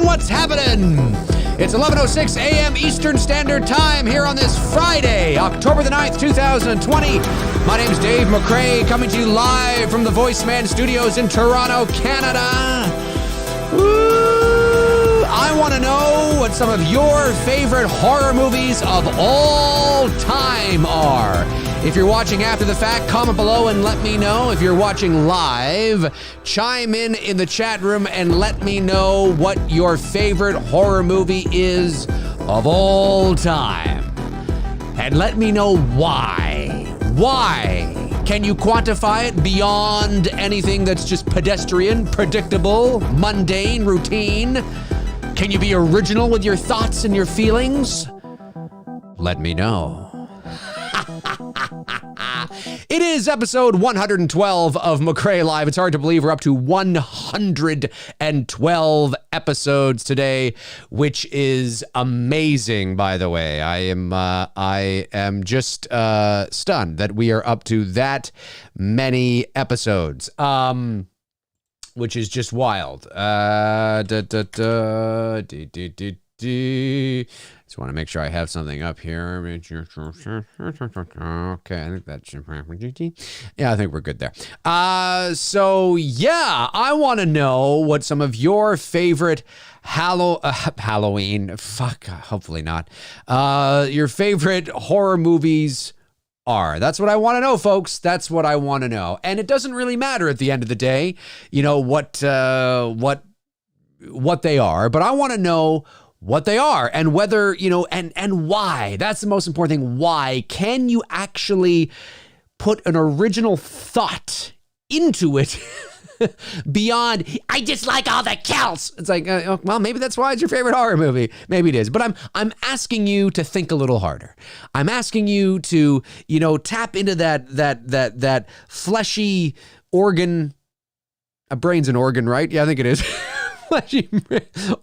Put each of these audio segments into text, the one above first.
everyone, what's happening? It's 11:06 a.m. Eastern Standard Time here on this Friday, October the 9th, 2020. My name's Dave McRae, coming to you live from the VoiceMann Studios in Toronto, Canada. Woo! I want to know what some of your favorite horror movies of all time are. If you're watching after the fact, comment below and let me know. If you're watching live, chime in the chat room and let me know what your favorite horror movie is of all time. And let me know why. Why? Can you quantify it beyond anything that's just pedestrian, predictable, mundane, routine? Can you be original with your thoughts and your feelings? Let me know. It is episode 112 of McRae Live. It's hard to believe we're up to 112 episodes today, which is amazing, by the way. I am just stunned that we are up to that many episodes, which is just wild. Just want to make sure I have something up here. Okay, I think that should. Yeah, I think we're good there. So yeah, I want to know what some of your favorite Halloween. Hopefully not. Your favorite horror movies are. That's what I want to know, folks. That's what I want to know. And it doesn't really matter at the end of the day, you know, what they are, but I want to know what they are and whether, you know, and why. That's the most important thing. Why? Can you actually put an original thought into it beyond, I just like all the kills? It's like, well, maybe that's why it's your favorite horror movie. Maybe it is. But I'm asking you to think a little harder. I'm asking you to, you know, tap into that fleshy organ. A brain's an organ, right? Yeah, I think it is.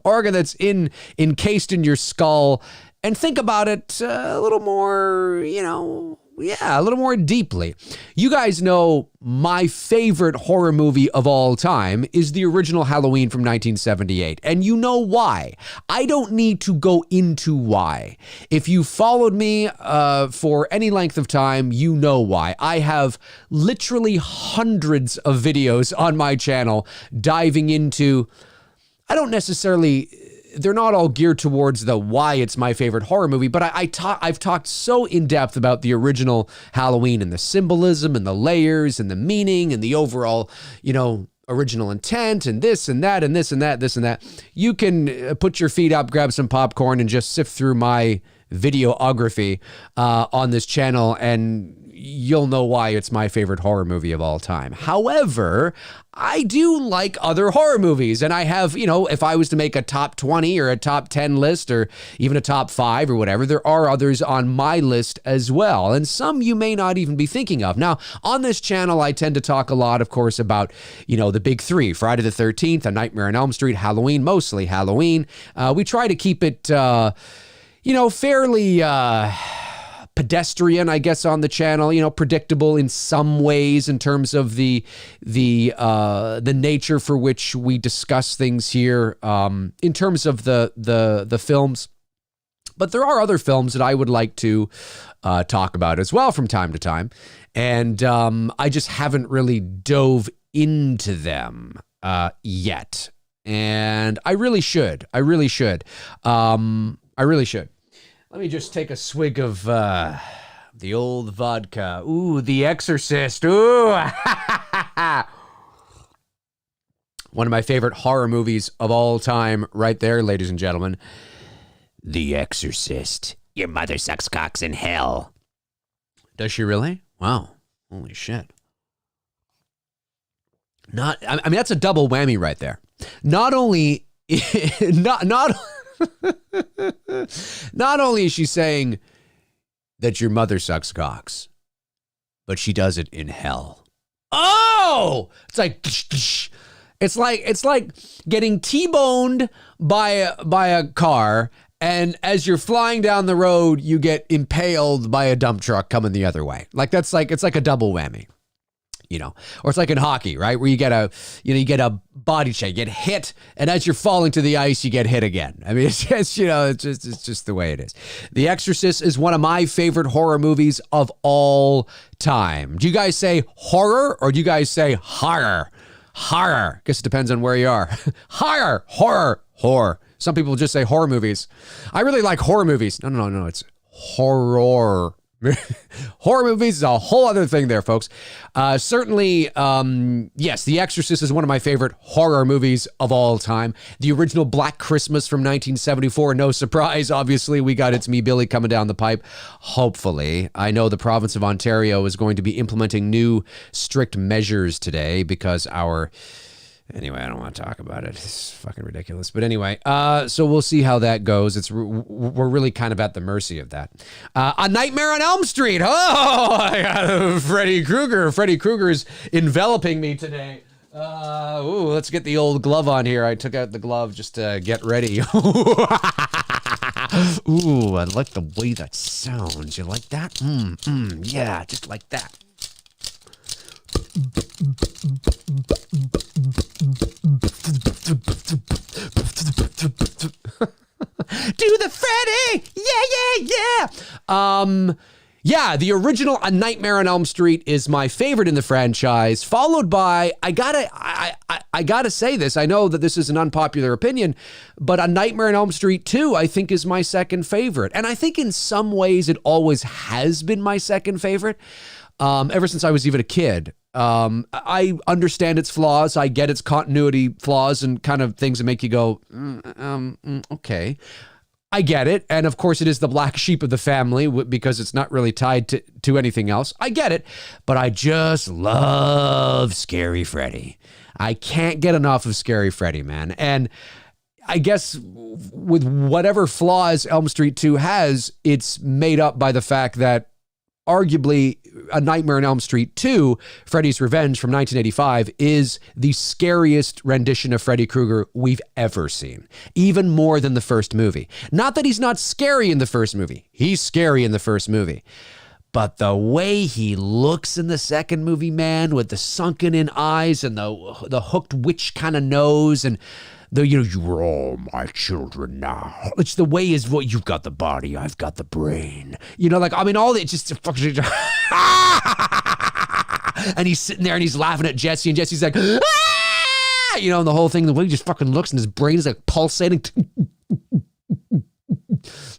Organ that's encased in your skull, and think about it a little more, you know, a little more deeply. You guys know my favorite horror movie of all time is the original Halloween from 1978, and you know why. I don't need to go into why. If you followed me for any length of time, you know why. I have literally hundreds of videos on my channel diving into, I don't necessarily, they're not all geared towards the why it's my favorite horror movie, but I've talked so in depth about the original Halloween and the symbolism and the layers and the meaning and the overall, you know, original intent and this and that and this and that, this and that. You can put your feet up, grab some popcorn, and just sift through my videography on this channel, and you'll know why it's my favorite horror movie of all time. However, I do like other horror movies, and I have, you know, if I was to make a top 20 or a top 10 list or even a top 5 or whatever, there are others on my list as well, and some you may not even be thinking of. Now, on this channel, I tend to talk a lot, of course, about, you know, the big three: Friday the 13th, A Nightmare on Elm Street, Halloween, mostly Halloween. We try to keep it, you know, fairly pedestrian, I guess, on the channel, you know, predictable in some ways in terms of the nature for which we discuss things here, in terms of the films. But there are other films that I would like to talk about as well from time to time, and I just haven't really dove into them yet, and I really should. I really should. Let me just take a swig of the old vodka. Ooh, The Exorcist. Ooh. One of my favorite horror movies of all time right there, ladies and gentlemen. The Exorcist. Your mother sucks cocks in hell. Does she really? Wow. Holy shit. I mean, that's a double whammy right there. Not only not only is she saying that your mother sucks cocks, but she does it in hell. Oh, it's like getting T-boned by a car, and as you're flying down the road, you get impaled by a dump truck coming the other way. It's like a double whammy. or it's like in hockey, right? Where you get a body check, you get hit, and as you're falling to the ice, you get hit again. I mean, it's just the way it is. The Exorcist is one of my favorite horror movies of all time. Do you guys say horror or do you guys say horror? Horror. Guess it depends on where you are. Horror, horror. Some people just say horror movies. I really like horror movies. No. It's horror. Horror movies is a whole other thing there, folks. Certainly, yes, The Exorcist is one of my favorite horror movies of all time. The original Black Christmas from 1974, no surprise. Obviously, we got It's Me, Billy coming down the pipe. Hopefully. I know the province of Ontario is going to be implementing new strict measures today because Anyway, I don't want to talk about it. It's fucking ridiculous. But anyway, so we'll see how that goes. We're really kind of at the mercy of that. A Nightmare on Elm Street. Oh, I got Freddy Krueger. Freddy Krueger is enveloping me today. Let's get the old glove on here. I took out the glove just to get ready. Ooh, I like the way that sounds. You like that? Yeah, just like that. Do the Freddy! Yeah. Yeah, the original A Nightmare on Elm Street is my favorite in the franchise, followed by, I gotta say this, I know that this is an unpopular opinion, but A Nightmare on Elm Street 2, I think is my second favorite. And I think in some ways it always has been my second favorite, ever since I was even a kid. I understand its flaws. I get its continuity flaws and kind of things that make you go, okay. I get it. And of course it is the black sheep of the family because it's not really tied to anything else. I get it. But I just love Scary Freddy. I can't get enough of Scary Freddy, man. And I guess with whatever flaws Elm Street 2 has, it's made up by the fact that arguably A Nightmare on Elm Street 2, Freddy's Revenge from 1985, is the scariest rendition of Freddy Krueger we've ever seen. Even more than the first movie. Not that he's not scary in the first movie. He's scary in the first movie. But the way he looks in the second movie, man, with the sunken in eyes and the hooked witch kind of nose and you were all my children now. It's the way is what you've got the body, I've got the brain. All it just fucking. And he's sitting there and he's laughing at Jesse, and Jesse's like, and the whole thing, the way he just fucking looks and his brain is like pulsating.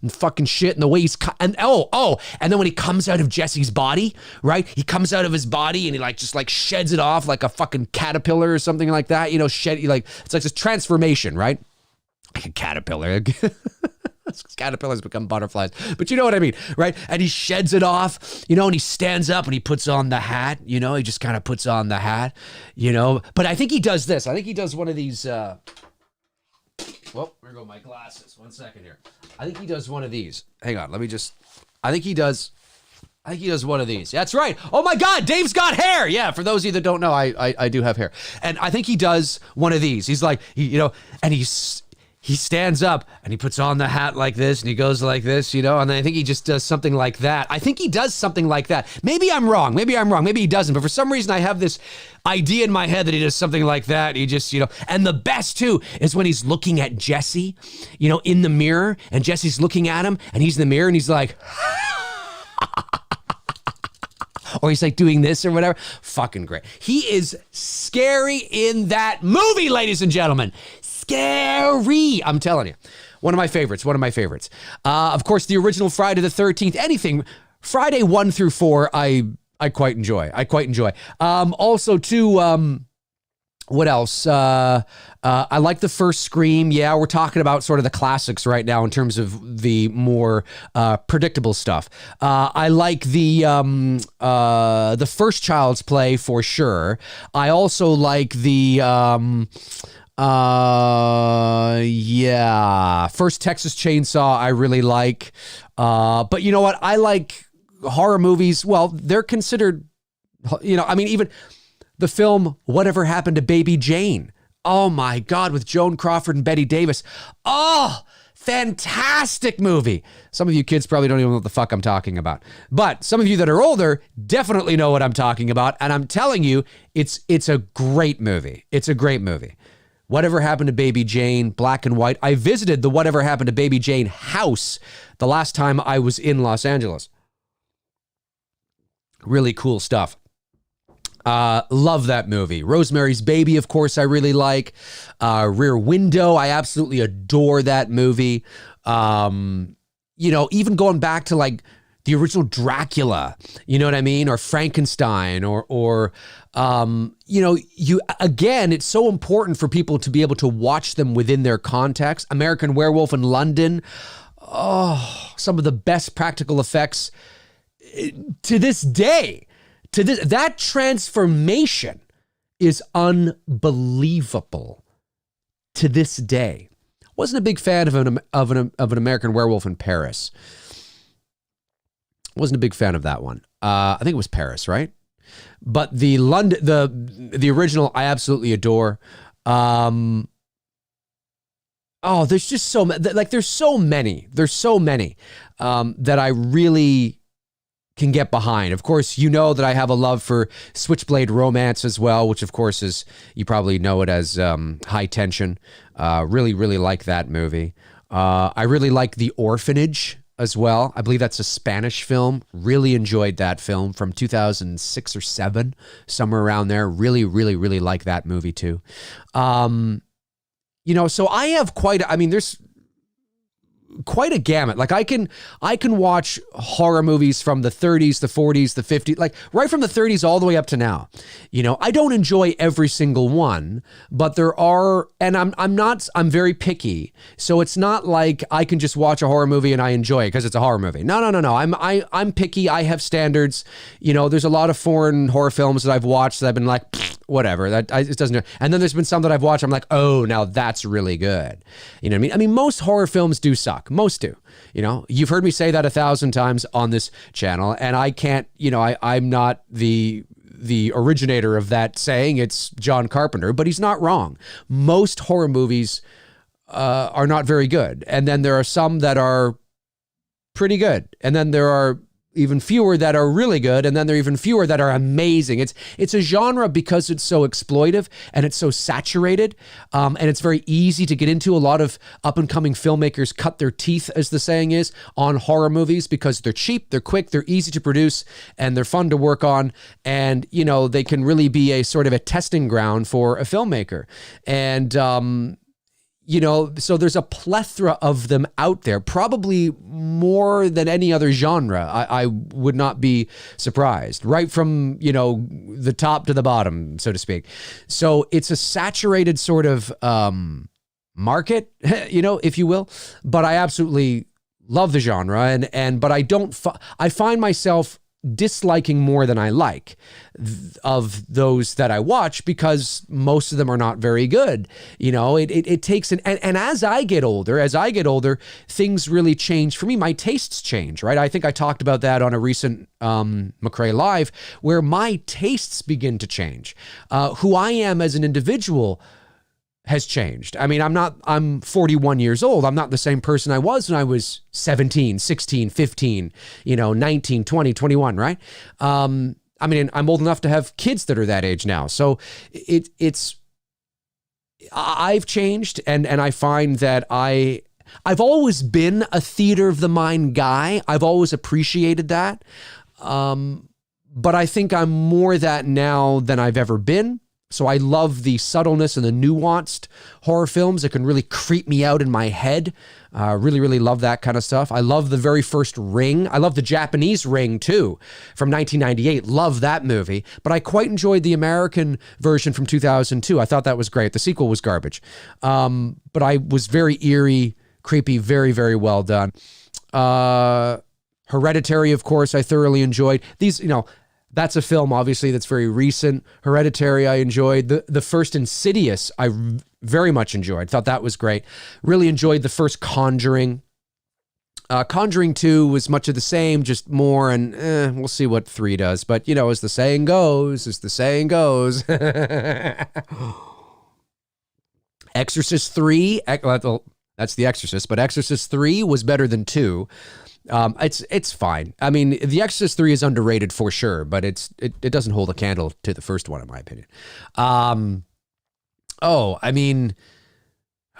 And fucking shit, and the way he's and then when he comes out of Jesse's body, right? He comes out of his body and he just sheds it off like a fucking caterpillar or something like that. It's like this transformation, right? Like a caterpillar. Caterpillars become butterflies, but you know what I mean, right? And he sheds it off, and he stands up and he puts on the hat. He just kind of puts on the hat, But I think he does this. I think he does one of these. Well, there go my glasses. 1 second here. I think he does one of these. Hang on, I think he does one of these. That's right. Oh my God, Dave's got hair. Yeah, for those of you that don't know, I do have hair. And I think he does one of these. He's like, and he stands up and he puts on the hat like this and he goes like this, and I think he just does something like that. I think he does something like that. Maybe I'm wrong. Maybe he doesn't. But for some reason, I have this idea in my head that he does something like that. He just, and the best too is when he's looking at Jesse, in the mirror, and Jesse's looking at him and he's in the mirror and he's like, or he's like doing this or whatever. Fucking great. He is scary in that movie, ladies and gentlemen. Scary. I'm telling you. One of my favorites. Of course, the original Friday the 13th, anything. Friday 1 through 4, I quite enjoy. Also, too, what else? I like the first Scream. Yeah, we're talking about sort of the classics right now in terms of the more predictable stuff. I like the first Child's Play for sure. I also like the first Texas Chainsaw I really like. But you know what? I like horror movies. Well, they're considered, even the film Whatever Happened to Baby Jane. Oh my God, with Joan Crawford and Bette Davis. Oh, Fantastic movie. Some of you kids probably don't even know what the fuck I'm talking about. But some of you that are older definitely know what I'm talking about. And I'm telling you, it's a great movie. It's a great movie. Whatever Happened to Baby Jane, black and white. I visited the Whatever Happened to Baby Jane house the last time I was in Los Angeles. Really cool stuff. Love that movie. Rosemary's Baby, of course, I really like. Rear Window, I absolutely adore that movie. Even going back to like the original Dracula, you know what I mean? Or Frankenstein or it's so important for people to be able to watch them within their context. American Werewolf in London. Oh, some of the best practical effects to this day. That transformation is unbelievable to this day. Wasn't a big fan of an American Werewolf in Paris. Wasn't a big fan of that one. I think it was Paris, right? But the original, I absolutely adore. There's just so many. There's so many. That I really can get behind. Of course, you know that I have a love for Switchblade Romance as well, which of course is, you probably know it as High Tension. Really, really like that movie. I really like The Orphanage as well. I believe that's a Spanish film. Really enjoyed that film from 2006 or 7, somewhere around there. Really, really, really like that movie too. So I have there's quite a gamut. Like I can watch horror movies from the 30s, the 40s, the 50s, like right from the 30s all the way up to now. I don't enjoy every single one, but there are, and I'm very picky. So it's not like I can just watch a horror movie and I enjoy it because it's a horror movie. No. I'm picky. I have standards. There's a lot of foreign horror films that I've watched that I've been like, whatever, it doesn't. And then there's been some that I've watched, I'm like, oh, now that's really good. You know what I mean? I mean, most horror films do suck. Most do. You've heard me say that 1,000 times on this channel, and I can't, I'm not the originator of that saying. It's John Carpenter, but he's not wrong. Most horror movies are not very good. And then there are some that are pretty good. And then there are even fewer that are really good, and then there are even fewer that are amazing. It's a genre because it's so exploitive and it's so saturated, and it's very easy to get into. A lot of up-and-coming filmmakers cut their teeth, as the saying is, on horror movies because they're cheap, they're quick, they're easy to produce, and they're fun to work on, and they can really be a sort of a testing ground for a filmmaker. And so there's a plethora of them out there, probably more than any other genre. I would not be surprised, right from, the top to the bottom, so to speak. So it's a saturated sort of market, if you will, but I absolutely love the genre. But I find myself disliking more than I like of those that I watch because most of them are not very good. It takes and as I get older, things really change for me. My tastes change, right? I think I talked about that on a recent McRae Live, where my tastes begin to change. Who I am as an individual has changed. I mean, I'm 41 years old. I'm not the same person I was when I was 17, 16, 15, 19, 20, 21, right? I'm old enough to have kids that are that age now. So I've changed, and I find that I've always been a theater of the mind guy. I've always appreciated that. But I think I'm more that now than I've ever been. So I love the subtleness and the nuanced horror films that can really creep me out in my head. Really, really love that kind of stuff. I love the very first Ring. I love the Japanese Ring too, from 1998. Love that movie. But I quite enjoyed the American version from 2002. I thought that was great. The sequel was garbage. But I was very eerie, creepy, very, very well done. Hereditary, of course, I thoroughly enjoyed. These, that's a film, obviously, that's very recent. Hereditary, I enjoyed. The first Insidious, I very much enjoyed. Thought that was great. Really enjoyed the first Conjuring. Conjuring 2 was much of the same, just more, and we'll see what 3 does. But, as the saying goes, Exorcist 3, That's The Exorcist, but Exorcist 3 was better than 2. It's fine. I mean, The Exorcist 3 is underrated for sure, but it doesn't hold a candle to the first one, in my opinion.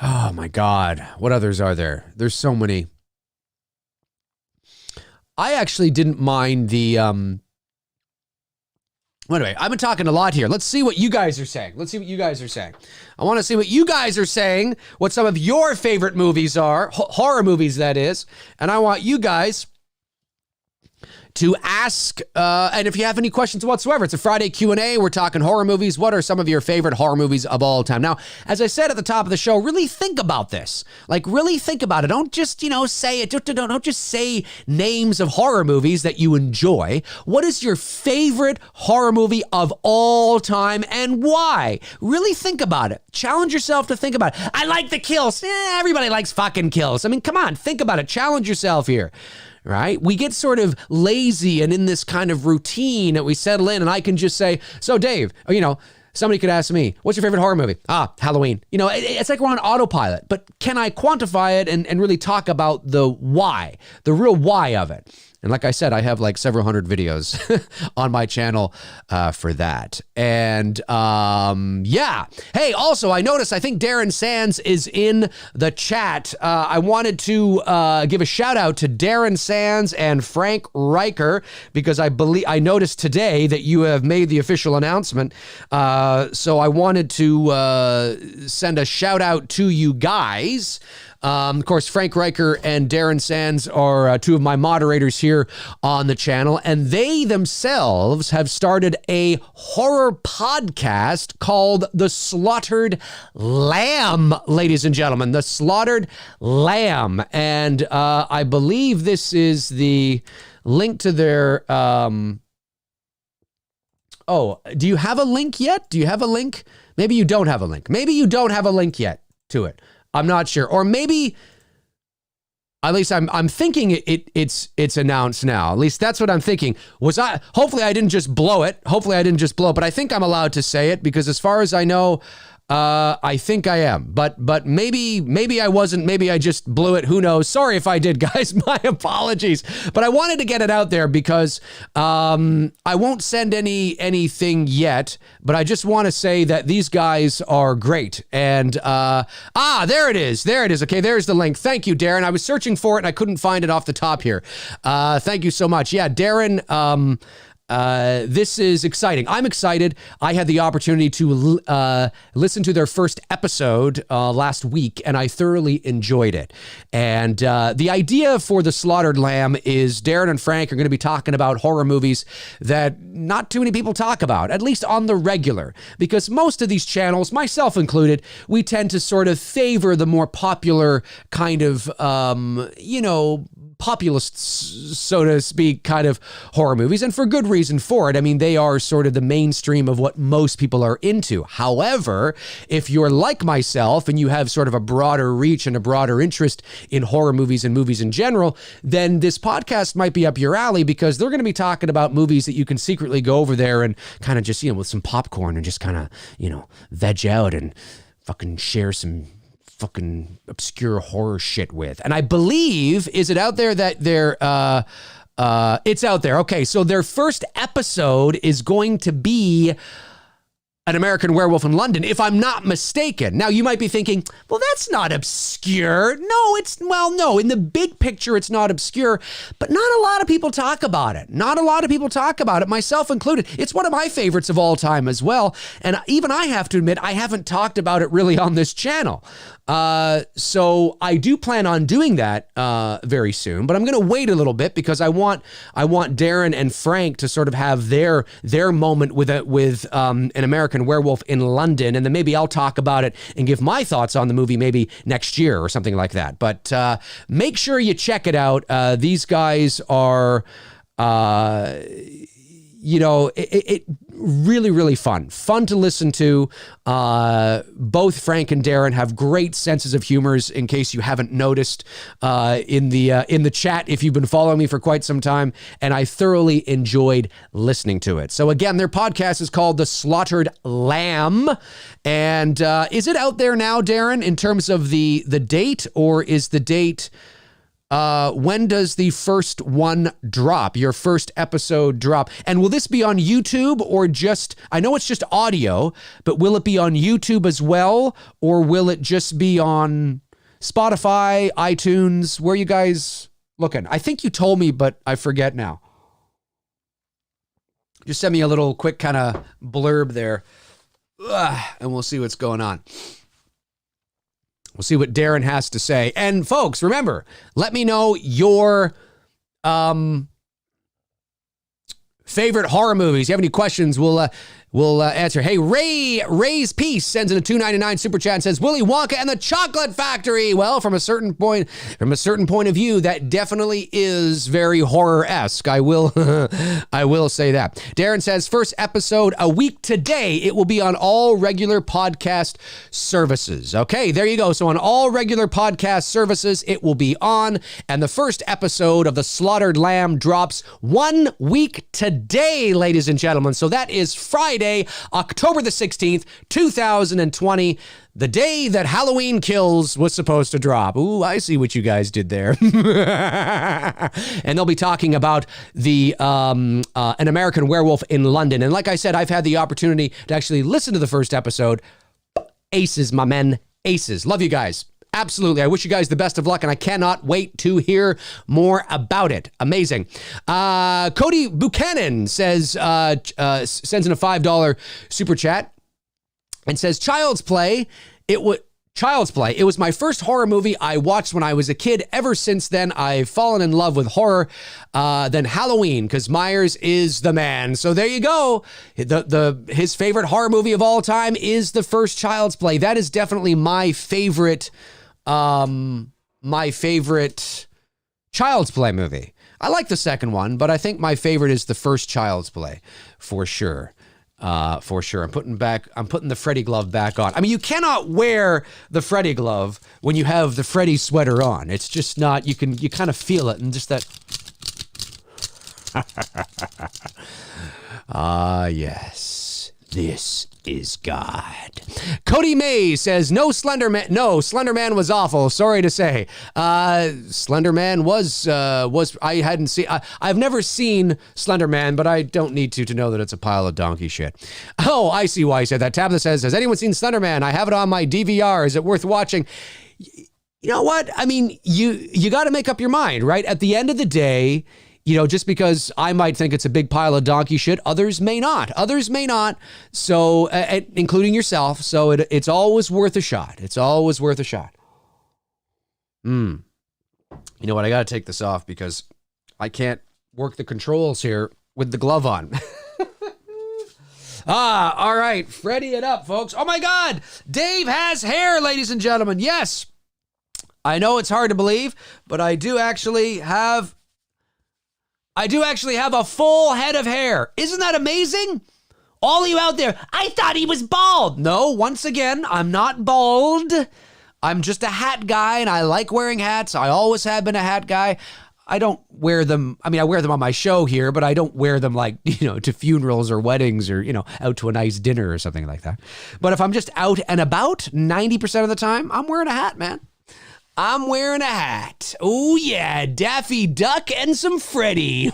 Oh my God. What others are there? There's so many. I actually didn't mind the, anyway, I've been talking a lot here. Let's see what you guys are saying. I want to see what you guys are saying, what some of your favorite movies are, horror movies, that is. And I want you guys to ask, and if you have any questions whatsoever, it's a Friday Q&A. We're talking horror movies. What are some of your favorite horror movies of all time? Now, as I said at the top of the show, really think about this. Like, really think about it. Don't just, say it. Don't just say names of horror movies that you enjoy. What is your favorite horror movie of all time and why? Really think about it. Challenge yourself to think about it. I like the kills. Everybody likes fucking kills. I mean, come on, think about it. Challenge yourself here. Right? We get sort of lazy and in this kind of routine that we settle in, and I can just say, so Dave, somebody could ask me, what's your favorite horror movie? Halloween. It's like we're on autopilot, but can I quantify it and really talk about the why, the real why of it? And like I said, I have like several hundred videos on my channel for that. And yeah. Hey, also, I noticed, I think Darren Sands is in the chat. I wanted to give a shout out to Darren Sands and Frank Riker, because I noticed today that you have made the official announcement. So I wanted to send a shout out to you guys. Of course, Frank Riker and Darren Sands are two of my moderators here on the channel, and they themselves have started a horror podcast called The Slaughtered Lamb, ladies and gentlemen, The Slaughtered Lamb. And I believe this is the link to their... do you have a link yet? Do you have a link? Maybe you don't have a link. Maybe you don't have a link yet to it. I'm not sure. Or maybe, at least I'm thinking it's announced now. At least that's what I'm thinking. Hopefully I didn't just blow it. But I think I'm allowed to say it, because as far as I know, I think I am, but maybe I wasn't. Maybe I just blew it. Who knows? Sorry if I did, guys. My apologies. But I wanted to get it out there because I won't send anything yet. But I just want to say that these guys are great. And there it is. Okay, there's the link. Thank you, Darren. I was searching for it and I couldn't find it off the top here. Thank you so much. Yeah, Darren. This is exciting. I'm excited. I had the opportunity to listen to their first episode last week, and I thoroughly enjoyed it. And the idea for The Slaughtered Lamb is Darren and Frank are going to be talking about horror movies that not too many people talk about, at least on the regular, because most of these channels, myself included, we tend to sort of favor the more popular kind of, populists, so to speak, kind of horror movies, and for good reason for it. I mean, they are sort of the mainstream of what most people are into. However, if you're like myself and you have sort of a broader reach and a broader interest in horror movies and movies in general, then this podcast might be up your alley, because they're going to be talking about movies that you can secretly go over there and kind of just, with some popcorn and just kind of, veg out and fucking share some fucking obscure horror shit with. And I believe, is it out there that they're, it's out there. Okay, so their first episode is going to be An American Werewolf in London, if I'm not mistaken. Now, you might be thinking, well, that's not obscure. No, in the big picture, it's not obscure, but not a lot of people talk about it. Myself included. It's one of my favorites of all time as well. And even I have to admit, I haven't talked about it really on this channel. So I do plan on doing that very soon, but I'm going to wait a little bit because I want Darren and Frank to sort of have their moment with An American Werewolf in London, and then maybe I'll talk about it and give my thoughts on the movie maybe next year or something like that. But make sure you check it out. These guys are it really, really fun to listen to. Both Frank and Darren have great senses of humors, in case you haven't noticed, in the chat, if you've been following me for quite some time, and I thoroughly enjoyed listening to it. So again, their podcast is called The Slaughtered Lamb. And is it out there now, Darren, in terms of the date, or is the date... when does the first one drop? Your first episode drop? And will this be on YouTube or just, I know it's just audio, but will it be on YouTube as well? Or will it just be on Spotify, iTunes? Where are you guys looking? I think you told me, but I forget now. Just send me a little quick kind of blurb there, and we'll see what's going on. We'll see what Darren has to say. And folks, remember, let me know your favorite horror movies. You have any questions, we'll answer. Hey, Ray's Peace sends in a $2.99 super chat and says, Willy Wonka and the Chocolate Factory. Well, from a certain point of view, that definitely is very horror-esque. I will say that. Darren says, first episode a week today. It will be on all regular podcast services. Okay, there you go. So on all regular podcast services, it will be on. And the first episode of The Slaughtered Lamb drops 1 week today, ladies and gentlemen. So that is Friday, October the 16th, 2020, the day that Halloween Kills was supposed to drop. Ooh, I see what you guys did there. And they'll be talking about the An American Werewolf in London. And like I said, I've had the opportunity to actually listen to the first episode. Aces, my men, aces. Love you guys. Absolutely. I wish you guys the best of luck, and I cannot wait to hear more about it. Amazing. Cody Buchanan says, sends in a $5 super chat and says, Child's Play. It was my first horror movie I watched when I was a kid. Ever since then, I've fallen in love with horror. Then Halloween, because Myers is the man. So there you go. His favorite horror movie of all time is the first Child's Play. That is definitely my favorite Child's Play movie. I like the second one, but I think my favorite is the first Child's Play, for sure. For sure. I'm putting the Freddy glove back on. I mean, you cannot wear the Freddy glove when you have the Freddy sweater on. It's just not, you kind of feel it, and just that. Yes, this is God. Cody May says, no Slender Man. No, Slender Man was awful. Sorry to say. Slender Man was I hadn't seen, I've never seen Slender Man, but I don't need to know that it's a pile of donkey shit. Oh, I see why he said that. Tabitha says, has anyone seen Slender Man? I have it on my DVR. Is it worth watching? You know what? I mean, you got to make up your mind, right? At the end of the day, just because I might think it's a big pile of donkey shit, others may not. So, including yourself. So it's always worth a shot. It's always worth a shot. You know what? I got to take this off because I can't work the controls here with the glove on. All right. Freddy It Up, folks. Oh my God. Dave has hair, ladies and gentlemen. Yes. I know it's hard to believe, but I do actually have a full head of hair. Isn't that amazing? All of you out there, I thought he was bald. No, once again, I'm not bald. I'm just a hat guy, and I like wearing hats. I always have been a hat guy. I don't wear them. I mean, I wear them on my show here, but I don't wear them like, to funerals or weddings or, out to a nice dinner or something like that. But if I'm just out and about 90% of the time, I'm wearing a hat, man. I'm wearing a hat. Oh, yeah. Daffy Duck and some Freddy.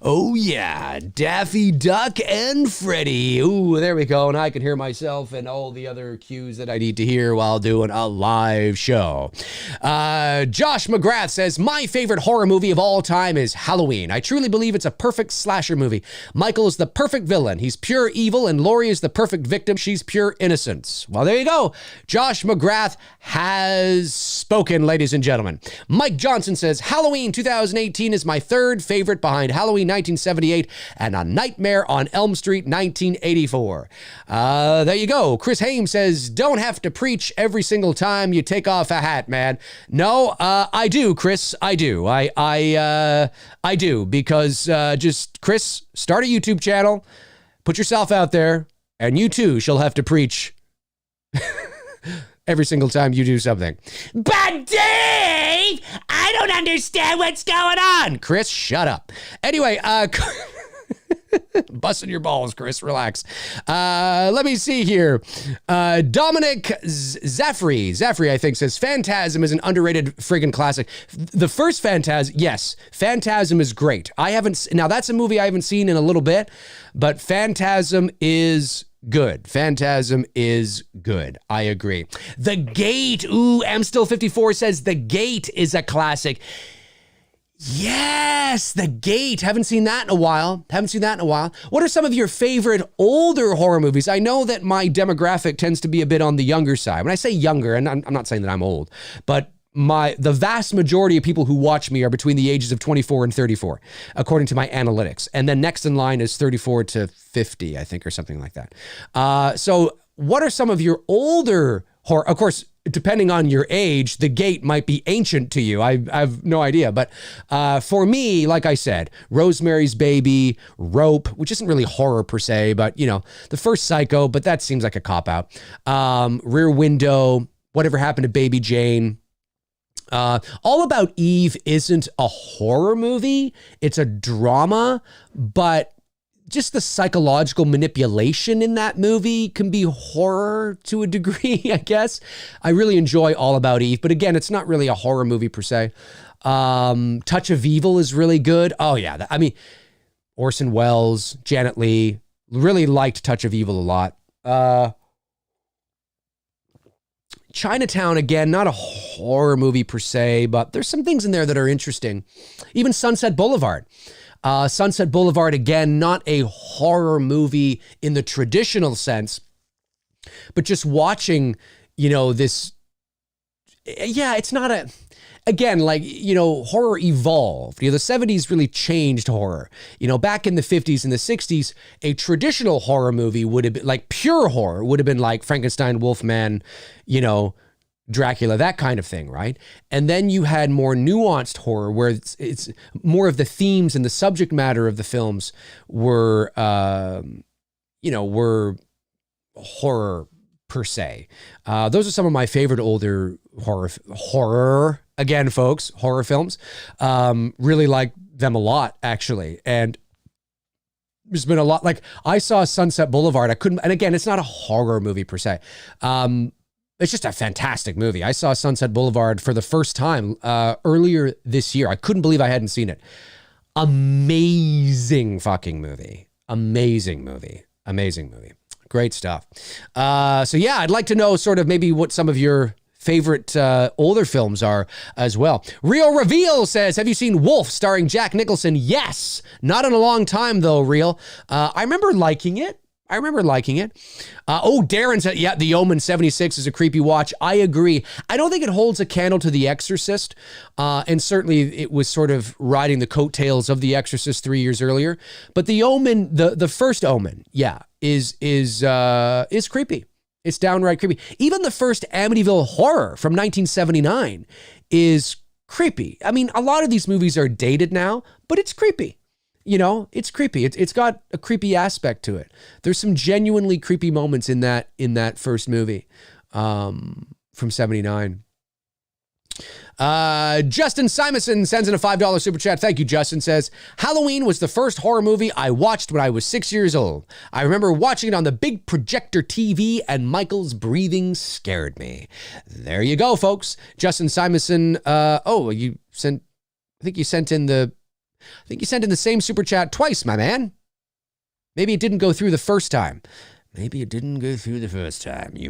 Oh, yeah. Daffy Duck and Freddy. Ooh, there we go. And I can hear myself and all the other cues that I need to hear while doing a live show. Josh McGrath says, my favorite horror movie of all time is Halloween. I truly believe it's a perfect slasher movie. Michael is the perfect villain. He's pure evil, and Laurie is the perfect victim. She's pure innocence. Well, there you go. Josh McGrath has spoken, ladies and gentlemen. Mike Johnson says, Halloween 2018 is my third favorite favorite behind Halloween 1978 and A Nightmare on Elm Street 1984. There you go. Chris Haim says, don't have to preach every single time you take off a hat, man. No, I do, Chris. I do. I do, because just, Chris, start a YouTube channel, put yourself out there, and you too shall have to preach every single time you do something. But Dave, I don't understand what's going on. Chris, shut up. Anyway, busting your balls, Chris. Relax. Let me see here. Dominic Zaffrey, I think, says Phantasm is an underrated friggin' classic. The first Phantasm, yes, Phantasm is great. Now that's a movie I haven't seen in a little bit, but Phantasm is good. Phantasm is good. I agree. The Gate. Ooh, M Still 54 says The Gate is a classic. Yes, The Gate. Haven't seen that in a while. What are some of your favorite older horror movies? I know that my demographic tends to be a bit on the younger side. When I say younger, and I'm not saying that I'm old, but the vast majority of people who watch me are between the ages of 24 and 34, according to my analytics. And then next in line is 34 to 50, I think, or something like that. So what are some of your older horror? Of course, depending on your age, The Gate might be ancient to you. I have no idea. But for me, like I said, Rosemary's Baby, Rope, which isn't really horror per se, but, the first Psycho, but that seems like a cop-out. Rear Window, Whatever Happened to Baby Jane. All About Eve isn't a horror movie. It's a drama, but just the psychological manipulation in that movie can be horror to a degree, I guess. I really enjoy All About Eve, but again, it's not really a horror movie per se. Touch of Evil is really good. Oh yeah, Orson Welles, Janet Leigh, really liked Touch of Evil a lot. Chinatown, again, not a horror movie per se, but there's some things in there that are interesting. Even Sunset Boulevard. Sunset Boulevard, again, not a horror movie in the traditional sense, but just watching, this, yeah, it's not a, again, horror evolved. The 70s really changed horror. Back in the 50s and the 60s, a traditional horror movie would have been, pure horror would have been like Frankenstein, Wolfman, Dracula, that kind of thing, right? And then you had more nuanced horror where it's more of the themes and the subject matter of the films were, were horror per se. Those are some of my favorite older horror, again, folks, horror films. Really like them a lot, actually. And there's been a lot, I saw Sunset Boulevard. And again, it's not a horror movie per se. It's just a fantastic movie. I saw Sunset Boulevard for the first time earlier this year. I couldn't believe I hadn't seen it. Amazing fucking movie. Amazing movie. Great stuff. So yeah, I'd like to know sort of maybe what some of your favorite older films are as well. Real Reveal says, have you seen Wolf starring Jack Nicholson? Yes. Not in a long time though, Real. I remember liking it. Darren said, yeah, The Omen 76 is a creepy watch. I agree. I don't think it holds a candle to The Exorcist. And certainly it was sort of riding the coattails of The Exorcist 3 years earlier. But The Omen, the first Omen, yeah, is creepy. It's downright creepy. Even the first Amityville Horror from 1979 is creepy. I mean, a lot of these movies are dated now, but it's creepy. It's creepy. It's got a creepy aspect to it. There's some genuinely creepy moments in that first movie from 79. Justin Simonson sends in a $5 super chat. Thank you, Justin. Says, Halloween was the first horror movie I watched when I was 6 years old. I remember watching it on the big projector TV and Michael's breathing scared me. There you go, folks. Justin Simonson. I think you sent in the same super chat twice, my man. Maybe it didn't go through the first time. You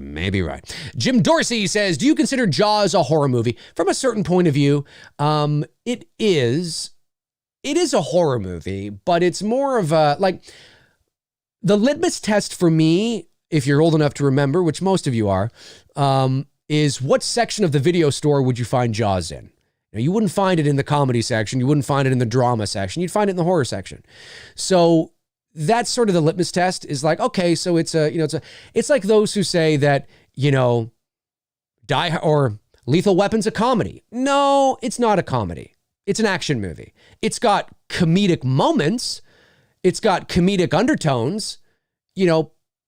may be right. Jim Dorsey says, do you consider Jaws a horror movie? From a certain point of view, it is a horror movie, but it's more of a, the litmus test for me, if you're old enough to remember, which most of you are, is what section of the video store would you find Jaws in? Now, you wouldn't find it in the comedy section. You wouldn't find it in the drama section. You'd find it in the horror section. So that's sort of the litmus test is like, okay, so it's like those who say that, or Lethal Weapon's a comedy. No, it's not a comedy. It's an action movie. It's got comedic moments. It's got comedic undertones,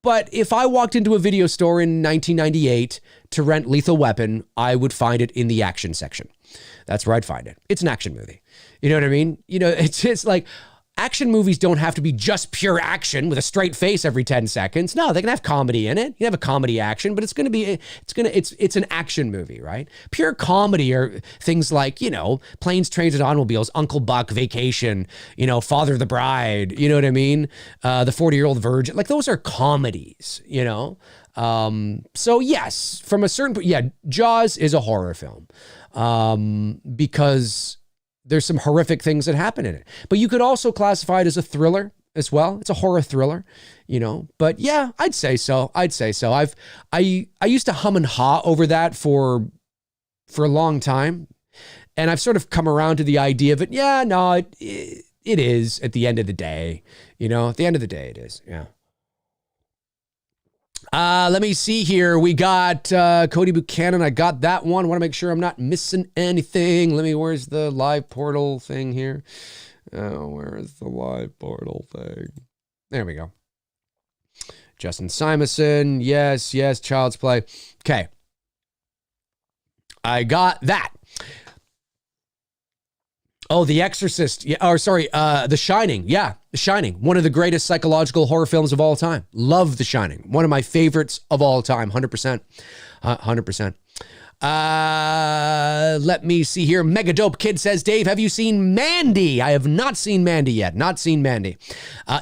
but if I walked into a video store in 1998 to rent Lethal Weapon, I would find it in the action section. That's where I'd find it. It's an action movie. You know what I mean? It's like action movies don't have to be just pure action with a straight face every 10 seconds. No, they can have comedy in it. You can have a comedy action, but it's an action movie, right? Pure comedy are things like, Planes, Trains, and Automobiles, Uncle Buck, Vacation, Father of the Bride, you know what I mean? The 40-Year-Old Virgin, like those are comedies, So yes, from a certain, Jaws is a horror film because there's some horrific things that happen in it. But you could also classify it as a thriller as well. It's a horror thriller, But yeah, I'd say so. I used to hum and haw over that for a long time. And I've sort of come around to the idea of it. Yeah, no, it is at the end of the day. At the end of the day, it is. Yeah. Let me see here. We got Cody Buchanan. I got that one. I want to make sure I'm not missing anything. Where's the live portal thing here? Oh, where is the live portal thing? There we go. Justin Simonson. Yes, Child's Play. Okay. I got that. Oh, The Exorcist. Yeah, The Shining. Yeah, The Shining. One of the greatest psychological horror films of all time. Love The Shining. One of my favorites of all time. 100%. 100%. Let me see here. Mega Dope Kid says, Dave, have you seen Mandy? I have not seen Mandy yet. Not seen Mandy.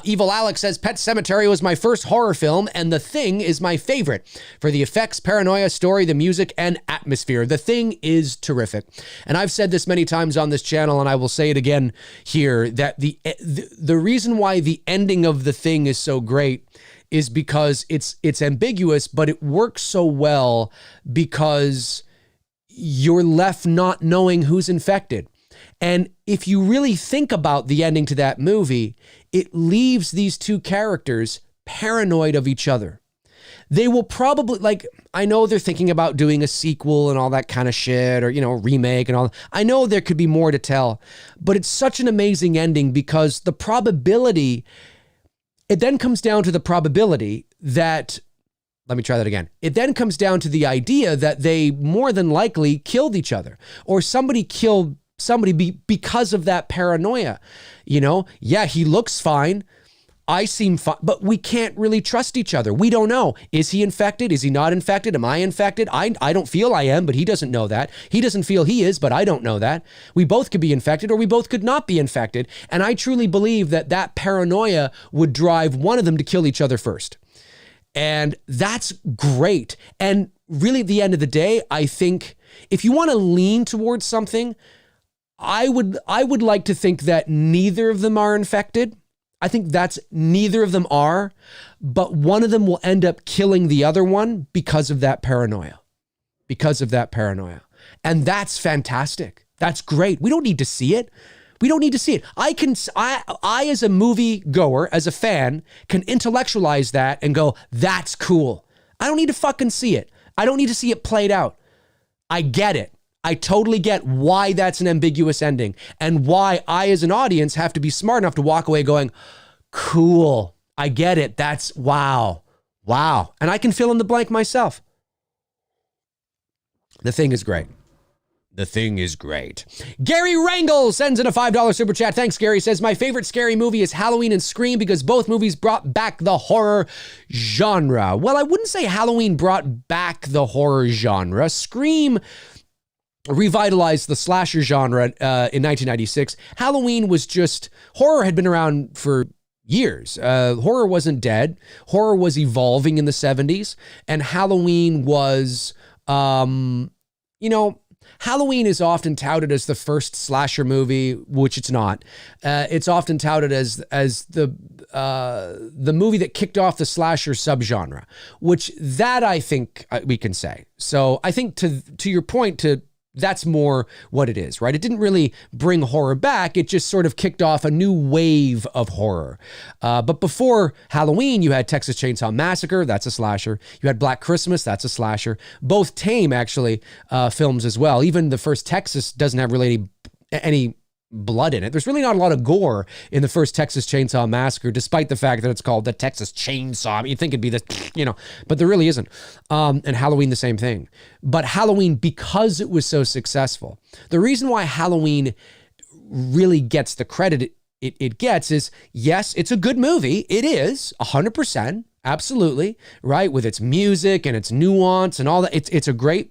Evil Alex says, Pet Sematary was my first horror film, and The Thing is my favorite for the effects, paranoia, story, the music, and atmosphere. The Thing is terrific. And I've said this many times on this channel, and I will say it again here, that the reason why the ending of The Thing is so great is because it's ambiguous, but it works so well because you're left not knowing who's infected. And if you really think about the ending to that movie, it leaves these two characters paranoid of each other. They will probably, I know they're thinking about doing a sequel and all that kind of shit, or, remake and all. I know there could be more to tell, but it's such an amazing ending because the probability, it then comes down to the probability that, let me try that again. It then comes down to the idea that they more than likely killed each other, or somebody killed somebody because of that paranoia. Yeah, he looks fine. I seem fine, but we can't really trust each other. We don't know. Is he infected? Is he not infected? Am I infected? I don't feel I am, but he doesn't know that. He doesn't feel he is, but I don't know that. We both could be infected, or we both could not be infected. And I truly believe that paranoia would drive one of them to kill each other first. And that's great. And really, at the end of the day, I think if you want to lean towards something, I would like to think that neither of them are infected. I think that's neither of them are, but one of them will end up killing the other one because of that paranoia. And that's fantastic. That's great. We don't need to see it. I as a movie goer, as a fan, can intellectualize that and go, that's cool. I don't need to fucking see it. I don't need to see it played out. I get it. I totally get why that's an ambiguous ending and why I as an audience have to be smart enough to walk away going, cool. I get it. That's wow. And I can fill in the blank myself. The Thing is great. The Thing is great. Gary Rangel sends in a $5 super chat. Thanks, Gary. Says, my favorite scary movie is Halloween and Scream because both movies brought back the horror genre. Well, I wouldn't say Halloween brought back the horror genre. Scream revitalized the slasher genre in 1996. Halloween was just, horror had been around for years. Horror wasn't dead. Horror was evolving in the 70s. And Halloween was, Halloween is often touted as the first slasher movie, which it's not. It's often touted as the movie that kicked off the slasher subgenre, which that I think we can say. So I think to your point, to That's more what it is, right? It didn't really bring horror back. It just sort of kicked off a new wave of horror. But before Halloween, you had Texas Chainsaw Massacre. That's a slasher. You had Black Christmas. That's a slasher. Both tame, actually, films as well. Even the first Texas doesn't have really any blood in it. There's really not a lot of gore in the first Texas Chainsaw Massacre, despite the fact that it's called the Texas Chainsaw. I mean, you'd think it'd be this, but there really isn't. And Halloween, the same thing. But Halloween, because it was so successful, the reason why Halloween really gets the credit it gets is, yes, it's a good movie. It is 100%. Absolutely. Right. With its music and its nuance and all that. It's great.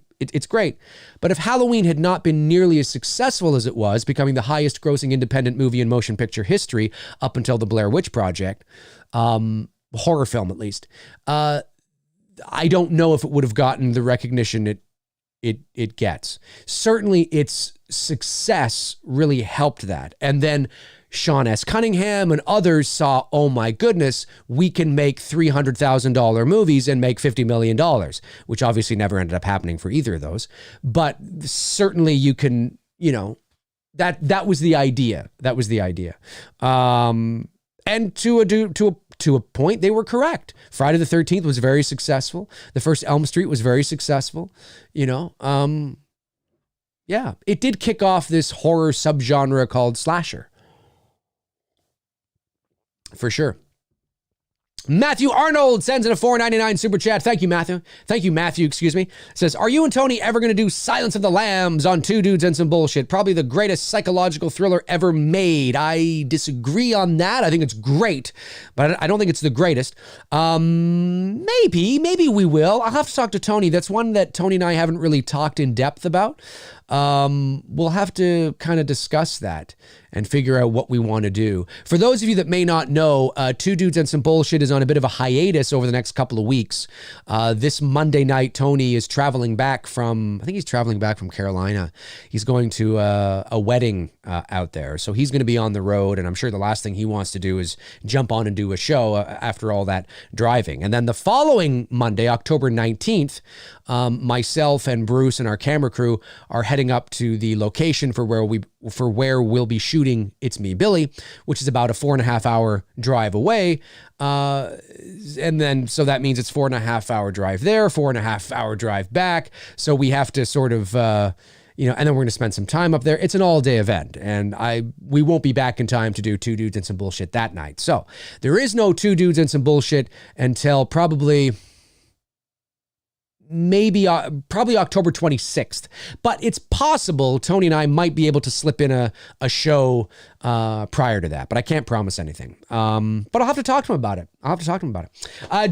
But if Halloween had not been nearly as successful as it was, becoming the highest grossing independent movie in motion picture history up until the Blair Witch Project, horror film at least, I don't know if it would have gotten the recognition it gets. Certainly its success really helped that. And then Sean S. Cunningham and others saw, oh my goodness, we can make $300,000 movies and make $50 million, which obviously never ended up happening for either of those. But certainly you can, that was the idea. That was the idea. And to a point, they were correct. Friday the 13th was very successful. The first Elm Street was very successful. Yeah, it did kick off this horror subgenre called slasher. For sure. Matthew Arnold sends in a $4.99 super chat. Thank you, Matthew. Excuse me. Says, are you and Tony ever going to do Silence of the Lambs on Two Dudes and Some Bullshit? Probably the greatest psychological thriller ever made. I disagree on that. I think it's great, but I don't think it's the greatest. Maybe we will. I'll have to talk to Tony. That's one that Tony and I haven't really talked in depth about. We'll have to kind of discuss that and figure out what we want to do. For those of you that may not know, Two Dudes and Some Bullshit is on a bit of a hiatus over the next couple of weeks. This Monday night, Tony is traveling back from Carolina. He's going to a wedding out there. So he's going to be on the road, and I'm sure the last thing he wants to do is jump on and do a show after all that driving. And then the following Monday, October 19th, myself and Bruce and our camera crew are heading up to the location for where we'll be shooting It's Me, Billy, which is about a 4.5 hour drive away. And then, so that means it's 4.5 hour drive there, 4.5 hour drive back. So we have to sort of, and then we're going to spend some time up there. It's an all day event, and we won't be back in time to do Two Dudes and Some Bullshit that night. So there is no Two Dudes and Some Bullshit until probably October 26th. But it's possible Tony and I might be able to slip in a show prior to that, but I can't promise anything. But I'll have to talk to him about it.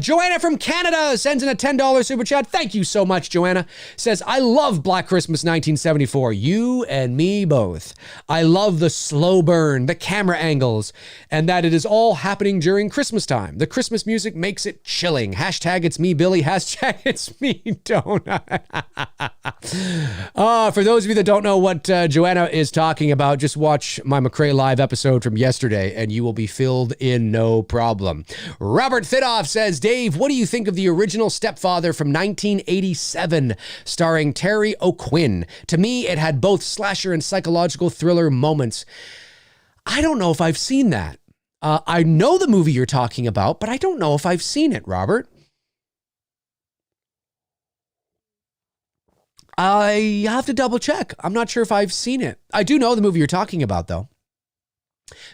Joanna from Canada sends in a $10 super chat. Thank you so much, Joanna. Says, I love Black Christmas 1974. You and me both. I love the slow burn, the camera angles, and that it is all happening during Christmas time. The Christmas music makes it chilling. Hashtag it's me, Billy. Hashtag it's me, Donut. For those of you that don't know what Joanna is talking about, just watch my McRae live episode from yesterday and you will be filled in no problem. Robert Thidoff says, Dave, what do you think of the original Stepfather from 1987 starring Terry O'Quinn? To me, it had both slasher and psychological thriller moments. I don't know if I've seen that. I know the movie you're talking about, but I don't know if I've seen it, Robert. I have to double check. I'm not sure if I've seen it. I do know the movie you're talking about, though.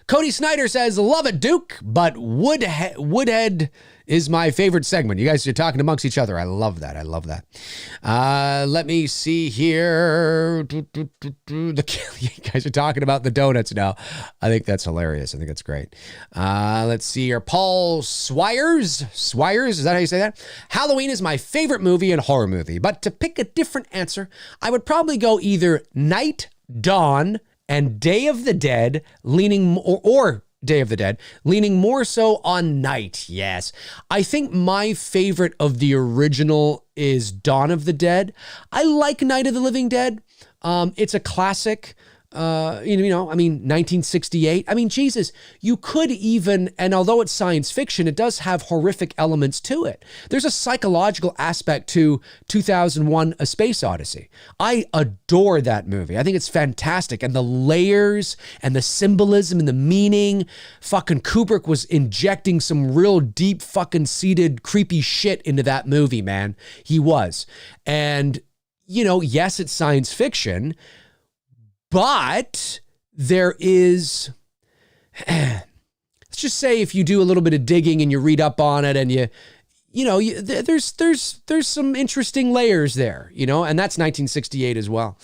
Cody Snyder says, love it, Duke, but Woodhead is my favorite segment. You guys are talking amongst each other. I love that. Let me see here. You guys are talking about the donuts now. I think that's hilarious. I think that's great. Let's see here. Paul Swires, is that how you say that? Halloween is my favorite movie and horror movie, but to pick a different answer, I would probably go either Night, Dawn, and Day of the Dead, or Day of the Dead, leaning more so on Night. Yes. I think my favorite of the original is Dawn of the Dead. I like Night of the Living Dead. It's a classic. 1968. I mean, Jesus, you could even, and although it's science fiction, it does have horrific elements to it. There's a psychological aspect to 2001: A Space Odyssey. I adore that movie. I think it's fantastic. And the layers and the symbolism and the meaning, fucking Kubrick was injecting some real deep fucking seated creepy shit into that movie, man. He was. And, yes, it's science fiction, but there is, let's just say if you do a little bit of digging and you read up on it and there's some interesting layers there, and that's 1968 as well.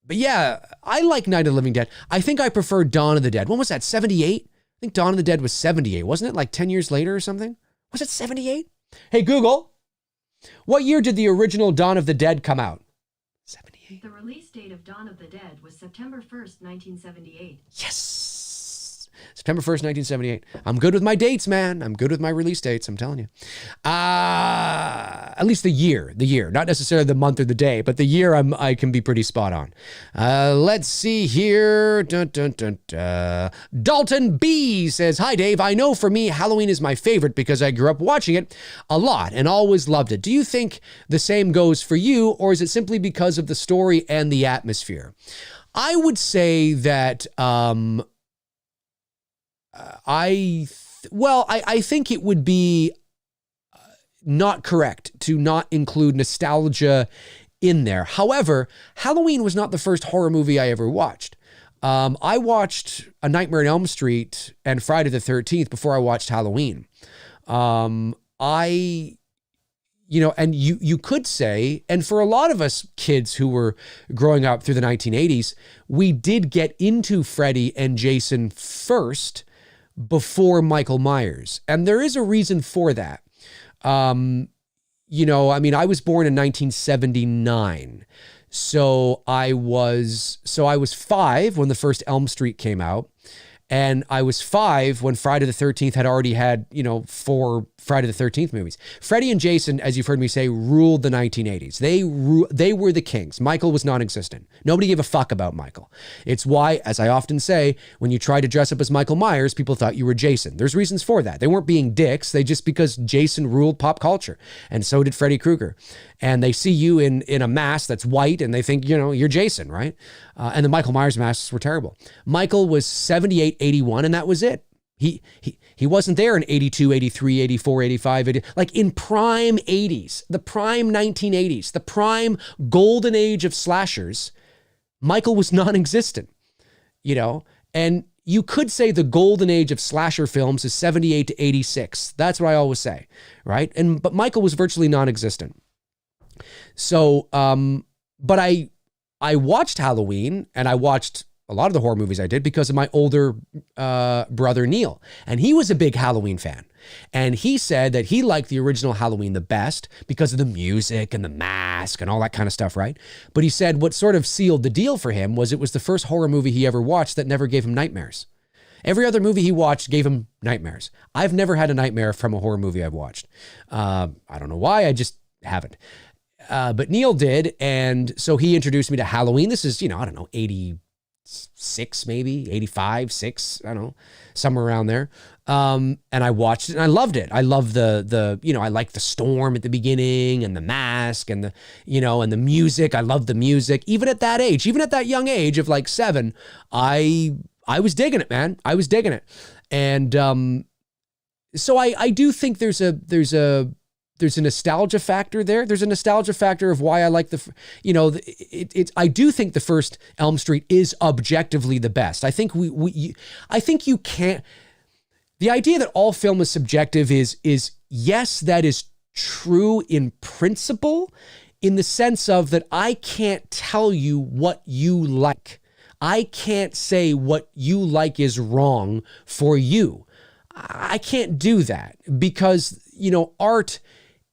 But yeah, I like Night of the Living Dead. I think I prefer Dawn of the Dead. When was that, 78? I think Dawn of the Dead was 78. Wasn't it like 10 years later or something? Was it 78? Hey, Google, what year did the original Dawn of the Dead come out? 78. The release date of Dawn of the Dead was September 1st, 1978. Yes. September 1st, 1978. I'm good with my dates, man. I'm good with my release dates, I'm telling you. At least the year, not necessarily the month or the day, but the year I can be pretty spot on. Let's see here. Dalton B says, "Hi, Dave. I know for me, Halloween is my favorite because I grew up watching it a lot and always loved it. Do you think the same goes for you, or is it simply because of the story and the atmosphere?" I would say that I think it would be not correct to not include nostalgia in there. However, Halloween was not the first horror movie I ever watched. I watched A Nightmare on Elm Street and Friday the 13th before I watched Halloween. And you could say, and for a lot of us kids who were growing up through the 1980s, we did get into Freddy and Jason first before Michael Myers. And there is a reason for that. I was born in 1979. So I was 5 when the first Elm Street came out. And I was 5 when Friday the 13th had already had, 4 Friday the 13th movies. Freddy and Jason, as you've heard me say, ruled the 1980s. They were the kings. Michael was non-existent. Nobody gave a fuck about Michael. It's why, as I often say, when you try to dress up as Michael Myers, people thought you were Jason. There's reasons for that. They weren't being dicks. Because Jason ruled pop culture. And so did Freddy Krueger. And they see you in a mask that's white and they think, you're Jason, right? And the Michael Myers masks were terrible. Michael was 78, 81, and that was it. He wasn't there in 82, 83, 84, 85, 80, like in prime 80s, the prime 1980s, the prime golden age of slashers. Michael was non-existent, and you could say the golden age of slasher films is 78 to 86. That's what I always say, right? But Michael was virtually non-existent. So, but I watched Halloween and I watched a lot of the horror movies I did because of my older brother, Neil. And he was a big Halloween fan. And he said that he liked the original Halloween the best because of the music and the mask and all that kind of stuff, right? But he said what sort of sealed the deal for him was it was the first horror movie he ever watched that never gave him nightmares. Every other movie he watched gave him nightmares. I've never had a nightmare from a horror movie I've watched. I don't know why, I just haven't. But Neil did, and so he introduced me to Halloween. This is, 86 maybe, 85, 6, I don't know, somewhere around there. And I watched it and I loved it. I love the I like the storm at the beginning and the mask and and the music. I love the music. Even at that age, even at that young age of like 7, I was digging it, man. I was digging it. And so I do think there's a nostalgia factor there. There's a nostalgia factor of why I like I do think the first Elm Street is objectively the best. I think I think you can't, the idea that all film is subjective is yes, that is true in principle, in the sense of that I can't tell you what you like. I can't say what you like is wrong for you. I can't do that because, art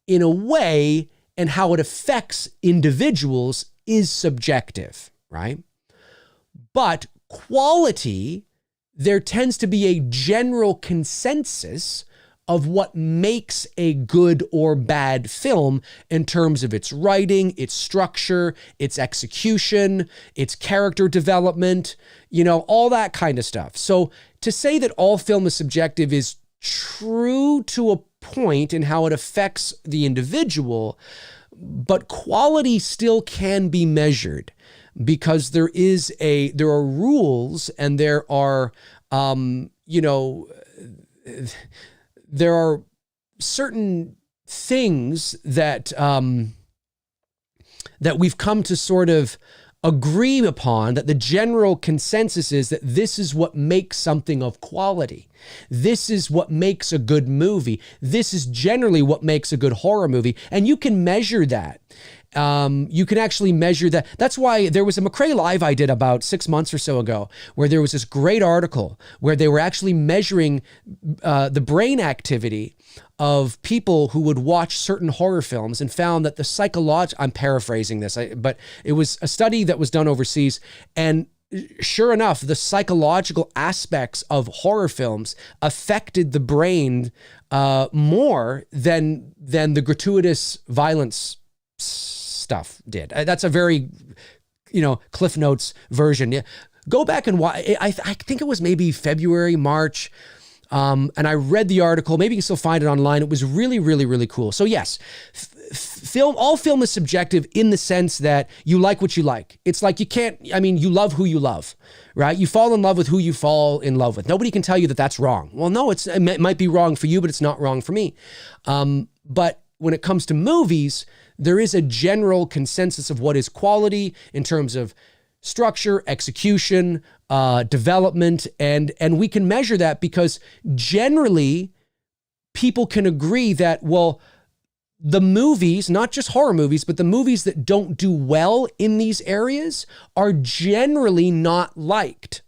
in a way and how it affects individuals is subjective, right? But quality, there tends to be a general consensus of what makes a good or bad film in terms of its writing, its structure, its execution, its character development, all that kind of stuff. So to say that all film is subjective is true to a point in how it affects the individual, but quality still can be measured because there are rules and there are, there are certain things that that we've come to sort of agree upon, that the general consensus is that this is what makes something of quality. This is what makes a good movie. This is generally what makes a good horror movie. And you can measure that. You can actually measure that. That's why there was a McRae Live I did about 6 months or so ago, where there was this great article where they were actually measuring the brain activity of people who would watch certain horror films and found that I'm paraphrasing this, but it was a study that was done overseas, and sure enough, the psychological aspects of horror films affected the brain more than the gratuitous violence stuff did. That's a very, Cliff Notes version. Yeah. Go back and watch. I think it was maybe February, March. And I read the article. Maybe you can still find it online. It was really, really, really cool. So yes, all film is subjective in the sense that you like what you like. It's like you love who you love, right? You fall in love with who you fall in love with. Nobody can tell you that that's wrong. Well, no, it might be wrong for you, but it's not wrong for me. But when it comes to movies, there is a general consensus of what is quality in terms of structure, execution, development, and we can measure that because generally people can agree that, well, the movies, not just horror movies, but the movies that don't do well in these areas are generally not liked.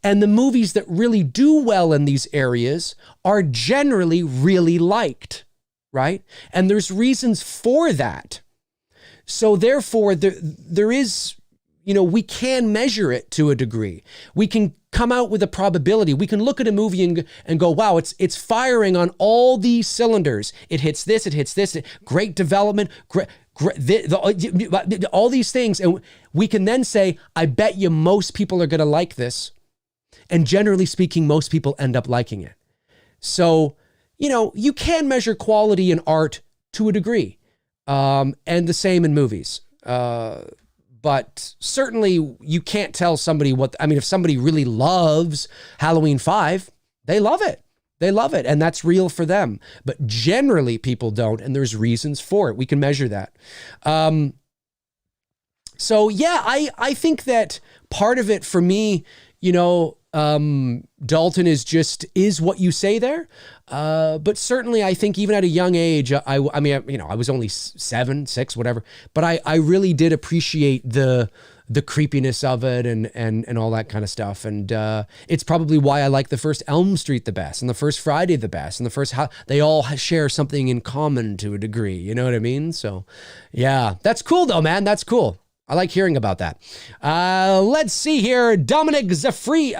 And the movies that really do well in these areas are generally really liked, right? And there's reasons for that. So therefore, there is, we can measure it to a degree. We can come out with a probability. We can look at a movie and go, wow, it's firing on all these cylinders. It hits this, great development, all these things. And we can then say, I bet you most people are going to like this. And generally speaking, most people end up liking it. So, you can measure quality in art to a degree, and the same in movies. But certainly you can't tell somebody if somebody really loves Halloween 5, they love it. They love it, and that's real for them. But generally people don't, and there's reasons for it. We can measure that. So yeah, I think that part of it for me, Dalton is what you say there. But certainly I think even at a young age, I was only 7, 6, whatever, but I really did appreciate the creepiness of it and all that kind of stuff. And, it's probably why I like the first Elm Street the best and the first Friday the best and the first, they all share something in common to a degree. You know what I mean? So yeah, that's cool though, man. That's cool. I like hearing about that. Let's see here. Dominic Zaffrey,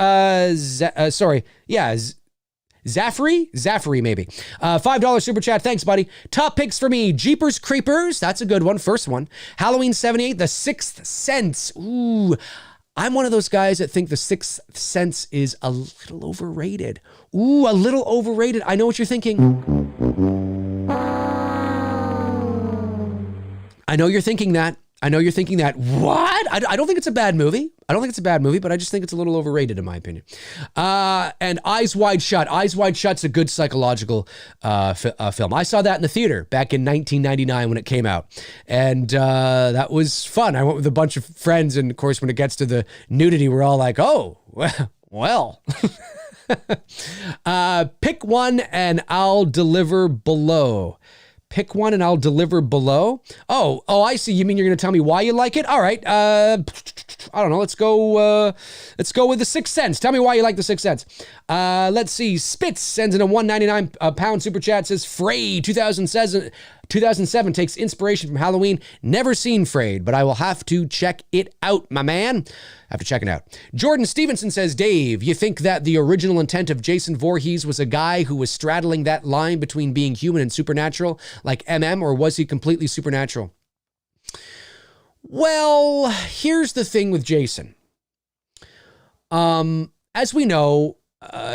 Zaffrey, maybe. $5 super chat. Thanks, buddy. Top picks for me. Jeepers Creepers. That's a good one. First one. Halloween 78. The Sixth Sense. Ooh. I'm one of those guys that think The Sixth Sense is a little overrated. Ooh, a little overrated. I know what you're thinking. I know you're thinking that. What? I don't think it's a bad movie. But I just think it's a little overrated in my opinion. And Eyes Wide Shut. Eyes Wide Shut's a good psychological film. I saw that in the theater back in 1999 when it came out. And that was fun. I went with a bunch of friends. And of course, when it gets to the nudity, we're all like, oh, well. Pick one and I'll deliver below. Pick one and I'll deliver below. Oh, I see. You mean you're going to tell me why you like it? All right. I don't know. Let's go with The Sixth Sense. Tell me why you like The Sixth Sense. Let's see. Spitz sends in a £1.99 super chat. Says Frey 2007 2007 takes inspiration from Halloween. Never seen Frayed, but I will have to check it out, my man. Have to check it out. Jordan Stevenson says, Dave, you think that the original intent of Jason Voorhees was a guy who was straddling that line between being human and supernatural, like MM, or was he completely supernatural? Well, here's the thing with Jason. As we know,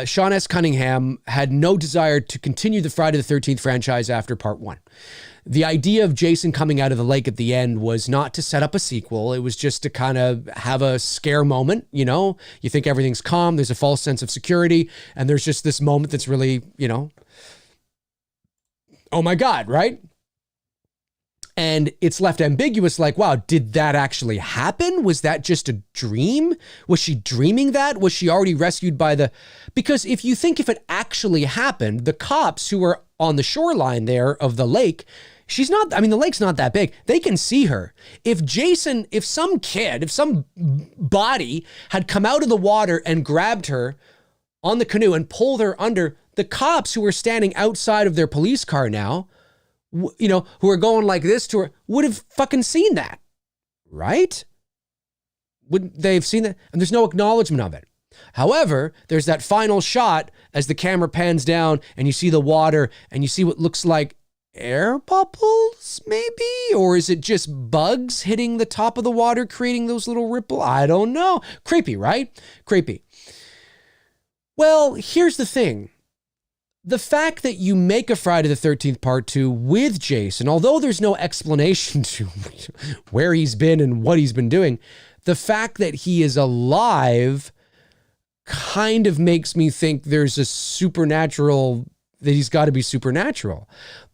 Sean S. Cunningham had no desire to continue the Friday the 13th franchise after part 1. The idea of Jason coming out of the lake at the end was not to set up a sequel. It was just to kind of have a scare moment. You know, you think everything's calm. There's a false sense of security. And there's just this moment that's really, you know, oh my God, right? And it's left ambiguous, like, wow, did that actually happen? Was that just a dream? Was she dreaming that? Was she already rescued by the... Because if it actually happened, the cops who were on the shoreline there of the lake, she's not, I mean, the lake's not that big. They can see her. If some body had come out of the water and grabbed her on the canoe and pulled her under, the cops who were standing outside of their police car now, you know, who are going like this to her, would have fucking seen that, right? Wouldn't they have seen that? And there's no acknowledgement of it. However, there's that final shot as the camera pans down and you see the water and you see what looks like air bubbles, maybe? Or is it just bugs hitting the top of the water, creating those little ripple? I don't know. Creepy, right? Creepy. Well, here's the thing. The fact that you make a Friday the 13th Part 2 with Jason, although there's no explanation to where he's been and what he's been doing, the fact that he is alive kind of makes me think there's a supernatural, that he's got to be supernatural.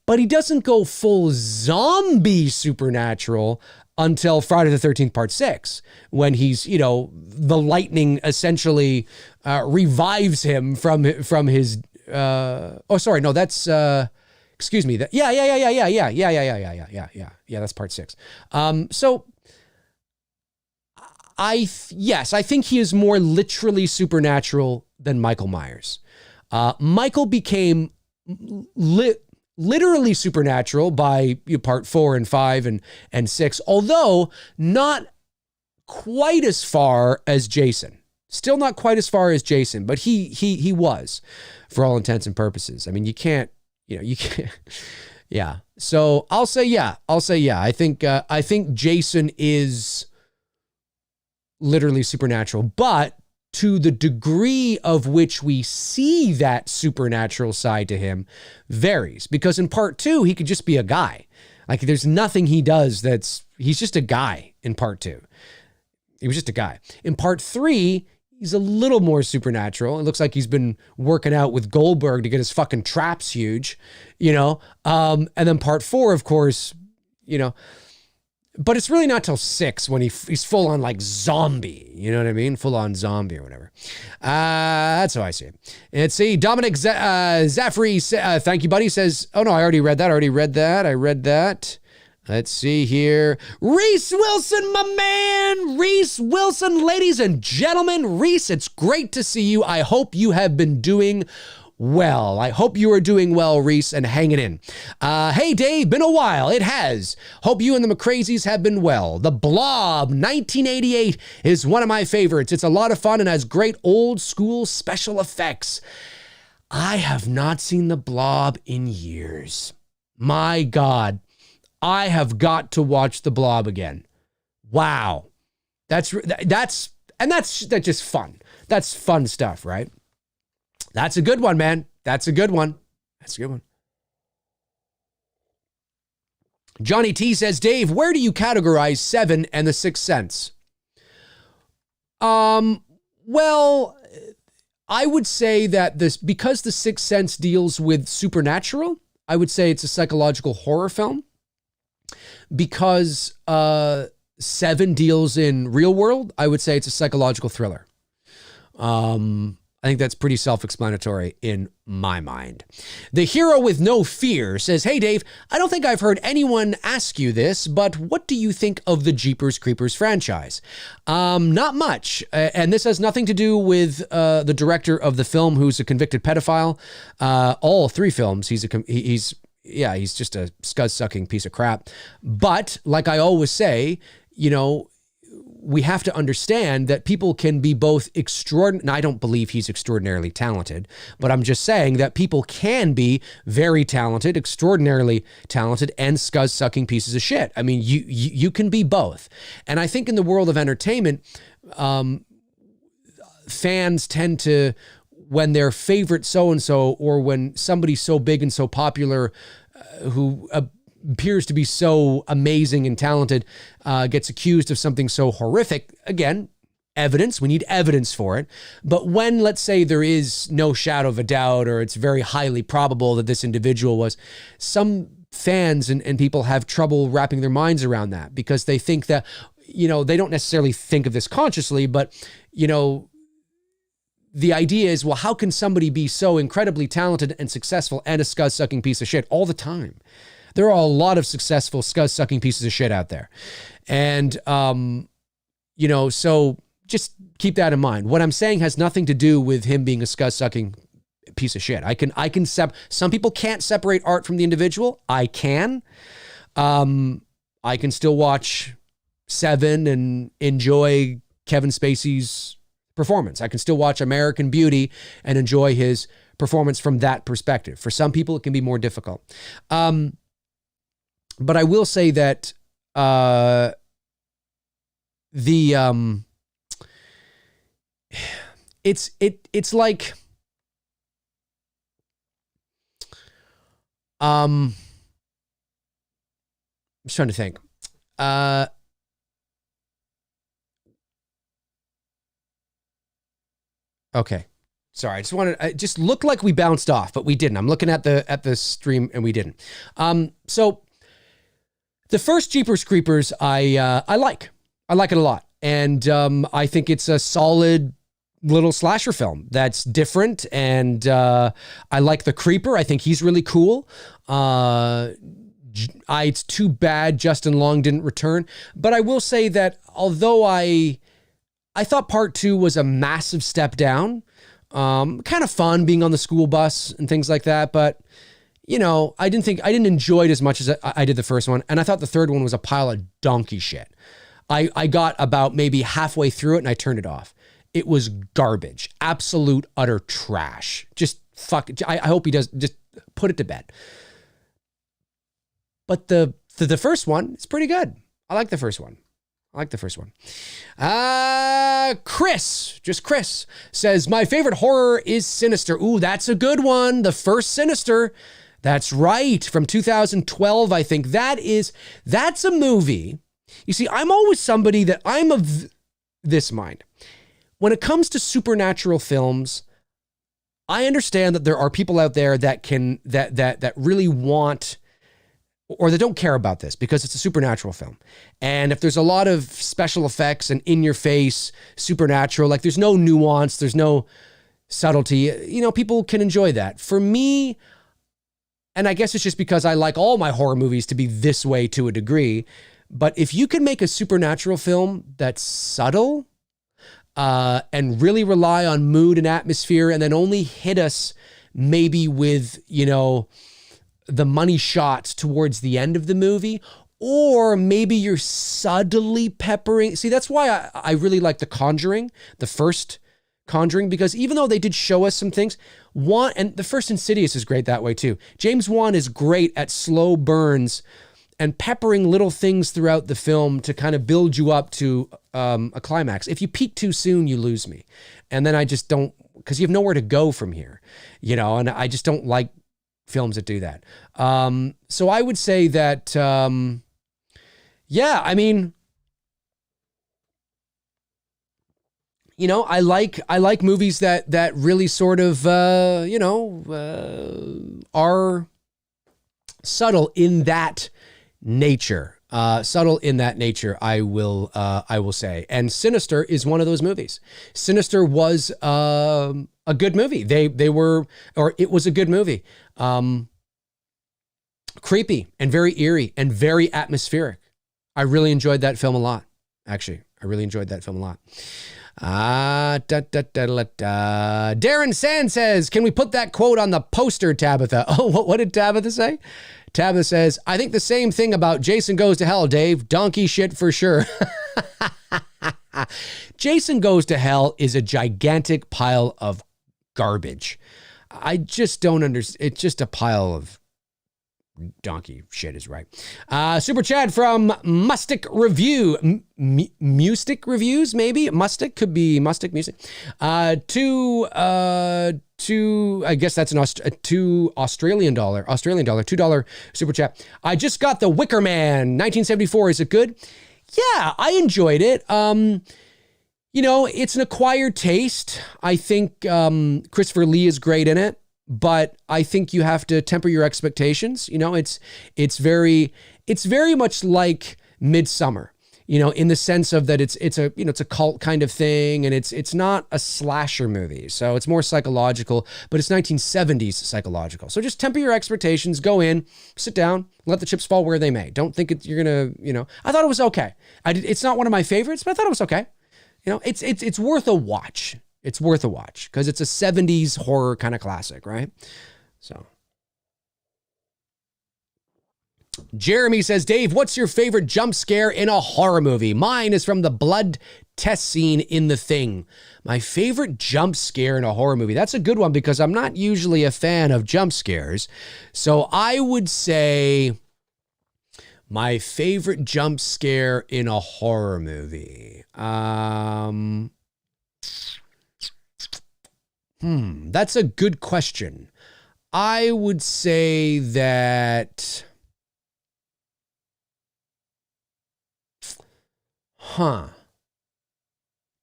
But he doesn't go full zombie supernatural until Friday the 13th Part 6, when he's, you know, the lightning essentially revives him from his... excuse me. Yeah, that's part 6. So I think he is more literally supernatural than Michael Myers. Michael became literally supernatural by part 4 and 5 and 6, although not quite as far as Jason. Still not quite as far as Jason, but he was, for all intents and purposes. I mean, you can't. Yeah. So I'll say yeah. I think Jason is literally supernatural, but to the degree of which we see that supernatural side to him varies. Because in part 2, he could just be a guy. Like, there's nothing he does he's just a guy in part 2. He was just a guy. In part 3, he's a little more supernatural. It looks like he's been working out with Goldberg to get his fucking traps huge, you know? And then part 4, of course, you know, but it's really not till 6 when he's full on like zombie, you know what I mean? Full on zombie or whatever. That's how I see it. Let's see. Dominic Zaffrey, thank you, buddy, says, oh no, I already read that. I read that. Let's see here. Reese Wilson, my man. Reese Wilson, ladies and gentlemen. Reese, it's great to see you. I hope you have been doing well. I hope you are doing well, Reese, and hanging in. Hey, Dave, been a while. It has. Hope you and the McRae's have been well. The Blob 1988 is one of my favorites. It's a lot of fun and has great old school special effects. I have not seen The Blob in years. My God. I have got to watch The Blob again. Wow. That's just fun. That's fun stuff, right? That's a good one, man. That's a good one. Johnny T says, Dave, where do you categorize Seven and The Sixth Sense? Well, I would say that because The Sixth Sense deals with supernatural, I would say it's a psychological horror film. Because Seven deals in real world, I would say it's a psychological thriller. I think that's pretty self-explanatory in my mind. The Hero with No Fear says, hey, Dave, I don't think I've heard anyone ask you this, but what do you think of the Jeepers Creepers franchise? Not much. And this has nothing to do with the director of the film, who's a convicted pedophile. All 3 films, he's yeah, he's just a scuzz-sucking piece of crap. But like I always say, you know, we have to understand that people can be both extraordinary. I don't believe he's extraordinarily talented, but I'm just saying that people can be very talented, extraordinarily talented, and scuzz-sucking pieces of shit. I mean, you can be both. And I think in the world of entertainment, fans tend to, when their favorite so-and-so, or when somebody's so big and so popular who appears to be so amazing and talented gets accused of something so horrific, again, evidence, we need evidence for it. But when, let's say, there is no shadow of a doubt, or it's very highly probable that this individual was, some fans and people have trouble wrapping their minds around that, because they think that, you know, they don't necessarily think of this consciously, but, you know, the idea is, well, how can somebody be so incredibly talented and successful and a scuzz-sucking piece of shit all the time? There are a lot of successful scuzz-sucking pieces of shit out there. And, you know, so just keep that in mind. What I'm saying has nothing to do with him being a scuzz-sucking piece of shit. Some people can't separate art from the individual. I can. I can still watch Seven and enjoy Kevin Spacey's performance. I can still watch American Beauty and enjoy his performance from that perspective. For some people, it can be more difficult. But I will say that it's like I'm just trying to think. Okay. Sorry, it just looked like we bounced off, but we didn't. I'm looking at the stream and we didn't. So the first Jeepers Creepers, I like. I like it a lot. And I think it's a solid little slasher film that's different. And I like the Creeper. I think he's really cool. It's too bad Justin Long didn't return. But I will say that although I thought part 2 was a massive step down, kind of fun being on the school bus and things like that. But, you know, I didn't enjoy it as much as I did the first one. And I thought the third one was a pile of donkey shit. I got about maybe halfway through it and I turned it off. It was garbage, absolute utter trash. Just fuck. I hope he does just put it to bed. But the first one is pretty good. I like the first one. Chris says, my favorite horror is Sinister. Ooh, that's a good one. The first Sinister. That's right. From 2012, I think. That's a movie. You see, I'm always somebody that I'm of this mind. When it comes to supernatural films, I understand that there are people out there that really want, or that don't care about this because it's a supernatural film. And if there's a lot of special effects and in your face supernatural, like there's no nuance, there's no subtlety, you know, people can enjoy that. For me, and I guess it's just because I like all my horror movies to be this way to a degree, but if you can make a supernatural film that's subtle and really rely on mood and atmosphere, and then only hit us maybe with, you know, the money shots towards the end of the movie, or maybe you're subtly peppering. See, that's why I really like The Conjuring, the first Conjuring, because even though they did show us some things, and the first Insidious is great that way too. James Wan is great at slow burns and peppering little things throughout the film to kind of build you up to a climax. If you peak too soon, you lose me. And then I just don't, because you have nowhere to go from here, you know, and I just don't like films that do that. So I would say that, yeah, I mean, you know, I like movies that really sort of, you know, are subtle in that nature. I will say. And Sinister is one of those movies. Sinister was a good movie. It was a good movie. Creepy and very eerie and very atmospheric. I really enjoyed that film a lot. Actually, I really enjoyed that film a lot. Darren Sand says, can we put that quote on the poster, Tabitha? Oh, what did Tabitha say? Tabitha says, I think the same thing about Jason Goes to Hell, Dave. Donkey shit for sure. Jason Goes to Hell is a gigantic pile of garbage. I just don't understand. It's just a pile of donkey shit is right. Super chat from Mustic Review. Mustic Reviews, maybe? Mustic? Could be Mustic Music. I guess that's $2 Australian dollar, $2 super chat. I just got The Wicker Man, 1974. Is it good? Yeah, I enjoyed it. It's an acquired taste. I think Christopher Lee is great in it, but I think you have to temper your expectations. It's very much like Midsummer. In the sense of that it's a cult kind of thing, and it's not a slasher movie. So it's more psychological, but it's 1970s psychological. So just temper your expectations, go in, sit down, let the chips fall where they may. Don't think you're going to, I thought it was okay. It's not one of my favorites, but I thought it was okay. It's worth a watch. It's worth a watch because it's a 70s horror kind of classic, right? So Jeremy says, Dave, what's your favorite jump scare in a horror movie? Mine is from the blood test scene in The Thing. My favorite jump scare in a horror movie. That's a good one because I'm not usually a fan of jump scares. So I would say my favorite jump scare in a horror movie. That's a good question. I would say that...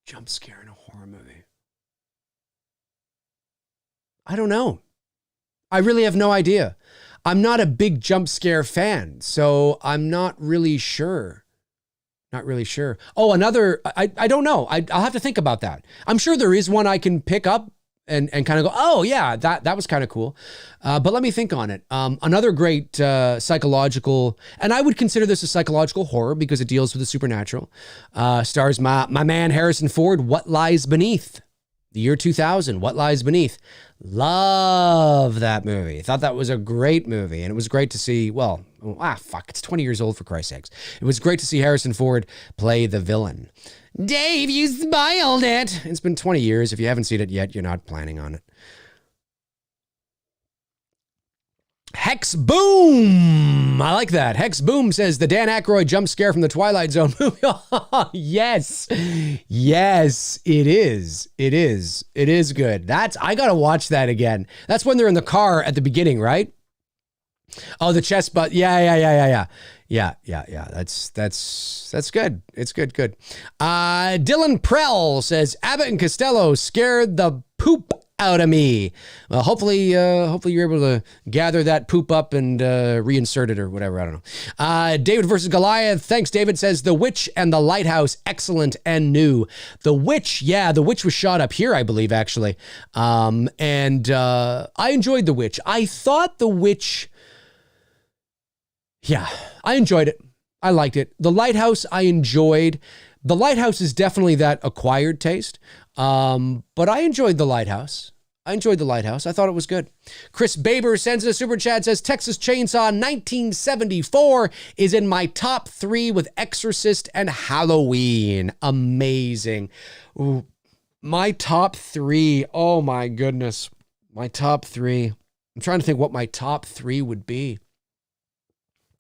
Jump scare in a horror movie. I don't know. I really have no idea. I'm not a big jump scare fan, so I'm not really sure. Not really sure. Oh, another, I don't know. I'll have to think about that. I'm sure there is one I can pick up and kind of go, oh yeah, that was kind of cool. But let me think on it. Another great psychological, and I would consider this a psychological horror because it deals with the supernatural. Stars my man Harrison Ford, What Lies Beneath. The year 2000, What Lies Beneath. Love that movie. Thought that was a great movie. And it was great to see, it's 20 years old for Christ's sakes. It was great to see Harrison Ford play the villain. Dave, you spoiled it. It's been 20 years. If you haven't seen it yet, you're not planning on it. Hex Boom. I like that. Hex Boom says the Dan Aykroyd jump scare from the Twilight Zone movie. Yes. Yes, it is. It is. It is good. I got to watch that again. That's when they're in the car at the beginning, right? Oh, the chest butt. Yeah. That's good. It's good. Dylan Prell says Abbott and Costello scared the poop out of me. Well, hopefully you're able to gather that poop up and reinsert it or whatever. I don't know. David versus Goliath. Thanks, David. Says The Witch and the Lighthouse, excellent and new. The Witch was shot up here, I believe, actually. And I enjoyed The Witch. I thought The Witch... Yeah, I enjoyed it. I liked it. The Lighthouse, I enjoyed. The Lighthouse is definitely that acquired taste. But I enjoyed The Lighthouse. I thought it was good. Chris Baber sends a super chat, says Texas Chainsaw 1974 is in my top 3 with Exorcist and Halloween. Amazing. Ooh, my top 3. Oh my goodness. My top 3. I'm trying to think what my top 3 would be.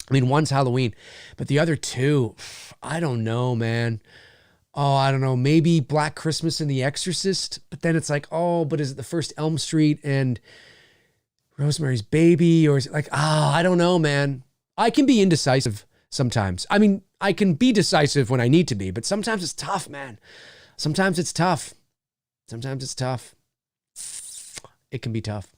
I mean, one's Halloween, but the other 2, I don't know, man. Oh, I don't know. Maybe Black Christmas and The Exorcist, but then it's like, but is it the first Elm Street and Rosemary's Baby? Or is it like, I don't know, man. I can be indecisive sometimes. I mean, I can be decisive when I need to be, but sometimes it's tough, man. Sometimes it's tough. It can be tough.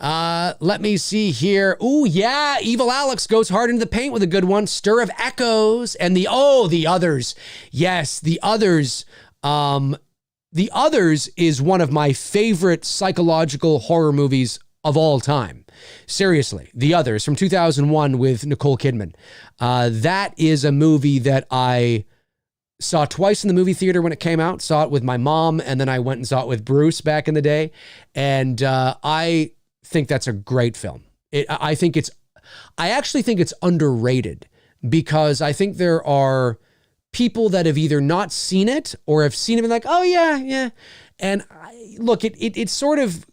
Let me see here. Ooh, yeah. Evil Alex goes hard into the paint with a good one. Stir of Echoes and the Others. Yes, The Others. The Others is one of my favorite psychological horror movies of all time. Seriously, The Others from 2001 with Nicole Kidman. That is a movie that I saw twice in the movie theater when it came out. Saw it with my mom, and then I went and saw it with Bruce back in the day. And I think that's a great film. I think it's I actually think it's underrated because I think there are people that have either not seen it or have seen it and been like, oh yeah. And look, it's sort of,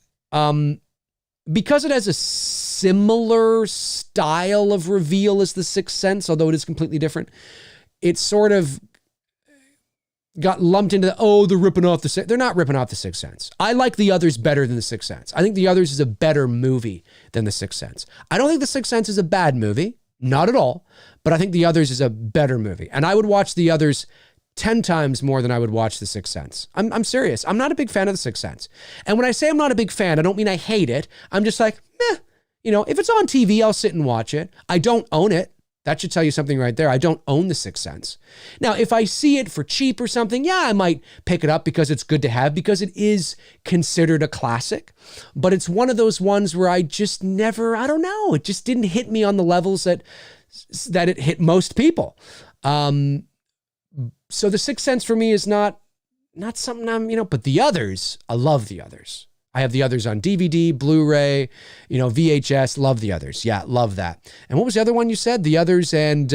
because it has a similar style of reveal as The Sixth Sense, although it is completely different, it's sort of got lumped into they're ripping off they're not ripping off The Sixth Sense. I like The Others better than The Sixth Sense. I think The Others is a better movie than The Sixth Sense. I don't think The Sixth Sense is a bad movie, not at all, but I think The Others is a better movie. And I would watch The Others 10 times more than I would watch The Sixth Sense. I'm serious. I'm not a big fan of The Sixth Sense. And when I say I'm not a big fan, I don't mean I hate it. I'm just like, if it's on TV, I'll sit and watch it. I don't own it. That should tell you something right there. I don't own The Sixth Sense. Now, if I see it for cheap or something, yeah, I might pick it up because it's good to have, because it is considered a classic. But it's one of those ones where I just never, I don't know, it just didn't hit me on the levels that it hit most people. So The Sixth Sense for me is not something I'm, but The Others, I love The Others. I have The Others on DVD, Blu-ray, VHS, love The Others. Yeah, love that. And what was the other one you said? The Others and,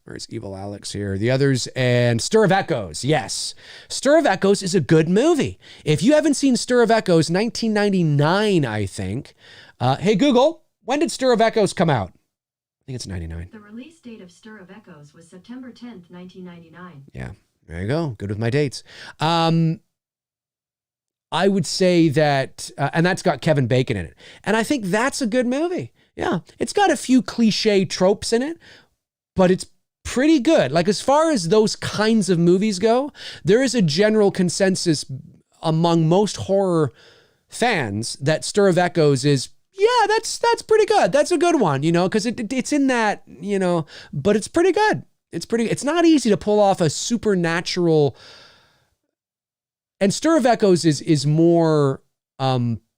where's Evil Alex here? The Others and Stir of Echoes. Yes. Stir of Echoes is a good movie. If you haven't seen Stir of Echoes, 1999, I think. Hey, Google, when did Stir of Echoes come out? I think it's 99. The release date of Stir of Echoes was September 10th, 1999. Yeah, there you go. Good with my dates. I would say that, and that's got Kevin Bacon in it. And I think that's a good movie. Yeah. It's got a few cliche tropes in it, but it's pretty good. Like, as far as those kinds of movies go, there is a general consensus among most horror fans that Stir of Echoes is, yeah, that's pretty good. That's a good one, because it's in that, but it's pretty good. It's not easy to pull off a supernatural. And Stir of Echoes is more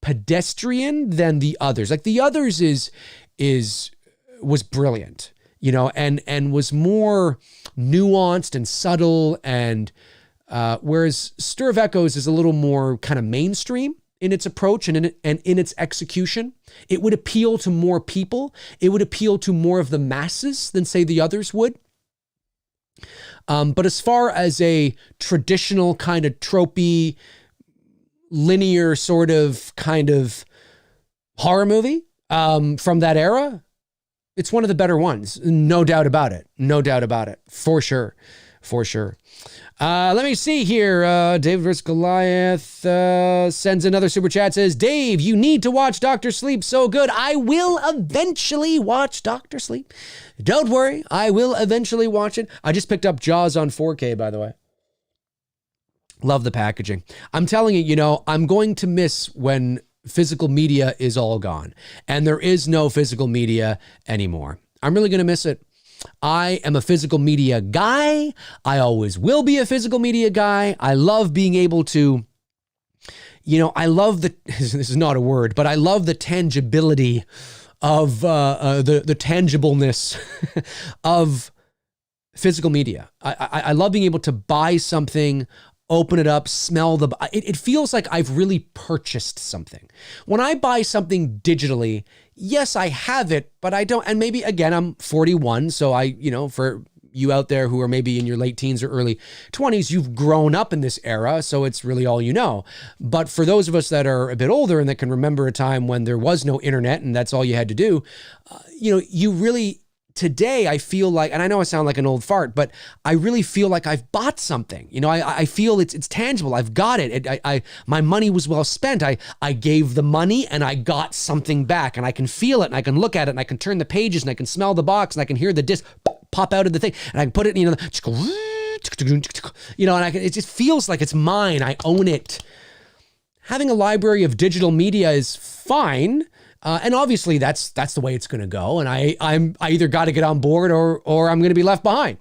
pedestrian than The Others. Like, The Others was brilliant, and was more nuanced and subtle, and whereas Stir of Echoes is a little more kind of mainstream in its approach and in its execution. It would appeal to more people. It would appeal to more of the masses than, say, The Others would. But as far as a traditional kind of tropey, linear sort of kind of horror movie from that era, it's one of the better ones. No doubt about it. No doubt about it. For sure. For sure. Let me see here. David vs. Goliath sends another super chat, says, Dave, you need to watch Dr. Sleep. So good. I will eventually watch Dr. Sleep. Don't worry. I will eventually watch it. I just picked up Jaws on 4K, by the way. Love the packaging. I'm telling you, I'm going to miss when physical media is all gone. And there is no physical media anymore. I'm really going to miss it. I am a physical media guy. I always will be a physical media guy. I love being able to, I love this is not a word, but I love the tangibility of the tangibleness of physical media. I love being able to buy something, open it up, smell it feels like I've really purchased something. When I buy something digitally, yes, I have it, but I don't. And maybe, again, I'm 41. So for you out there who are maybe in your late teens or early 20s, you've grown up in this era. So it's really all you know. But for those of us that are a bit older and that can remember a time when there was no internet and that's all you had to do, you really, today I feel like, and I know I sound like an old fart, but I really feel like I've bought something. I feel it's tangible. I've got it. My money was well spent. I gave the money and I got something back, and I can feel it and I can look at it and I can turn the pages and I can smell the box and I can hear the disc pop out of the thing and I can put it, and it just feels like it's mine. I own it. Having a library of digital media is fine. And obviously that's the way it's going to go. And I either got to get on board or I'm going to be left behind.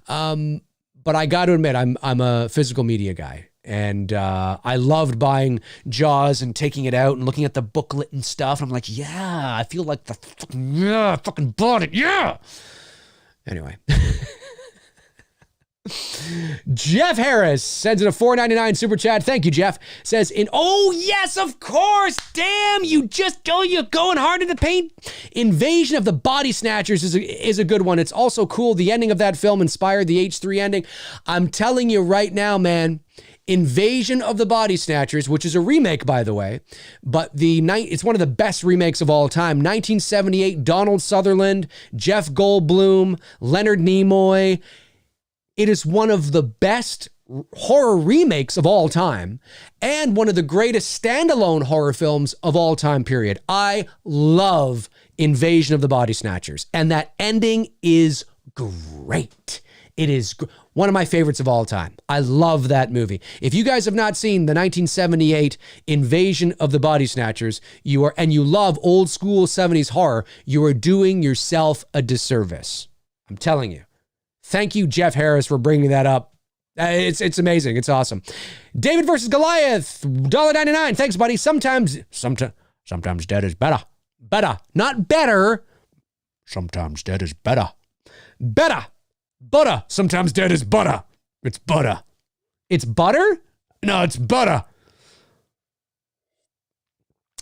But I got to admit, I'm a physical media guy, and I loved buying Jaws and taking it out and looking at the booklet and stuff. I'm like, yeah, I feel like I fucking bought it. Yeah. Anyway. Jeff Harris sends in a $4.99 super chat. Thank you, Jeff. Says oh yes, of course. Damn, you're going hard in the paint. Invasion of the Body Snatchers is a good one. It's also cool. The ending of that film inspired the H3 ending. I'm telling you right now, man. Invasion of the Body Snatchers, which is a remake, by the way, but it's one of the best remakes of all time. 1978, Donald Sutherland, Jeff Goldblum, Leonard Nimoy. It is one of the best horror remakes of all time and one of the greatest standalone horror films of all time, period. I love Invasion of the Body Snatchers, and that ending is great. It is one of my favorites of all time. I love that movie. If you guys have not seen the 1978 Invasion of the Body Snatchers, you love old school 70s horror, you are doing yourself a disservice. I'm telling you. Thank you, Jeff Harris, for bringing that up. It's amazing. It's awesome. David versus Goliath, $1.99. Thanks, buddy. Sometimes dead is better. Better. Not better. Sometimes dead is better. Better. Butter. Sometimes dead is butter. It's butter. It's butter? No, it's butter.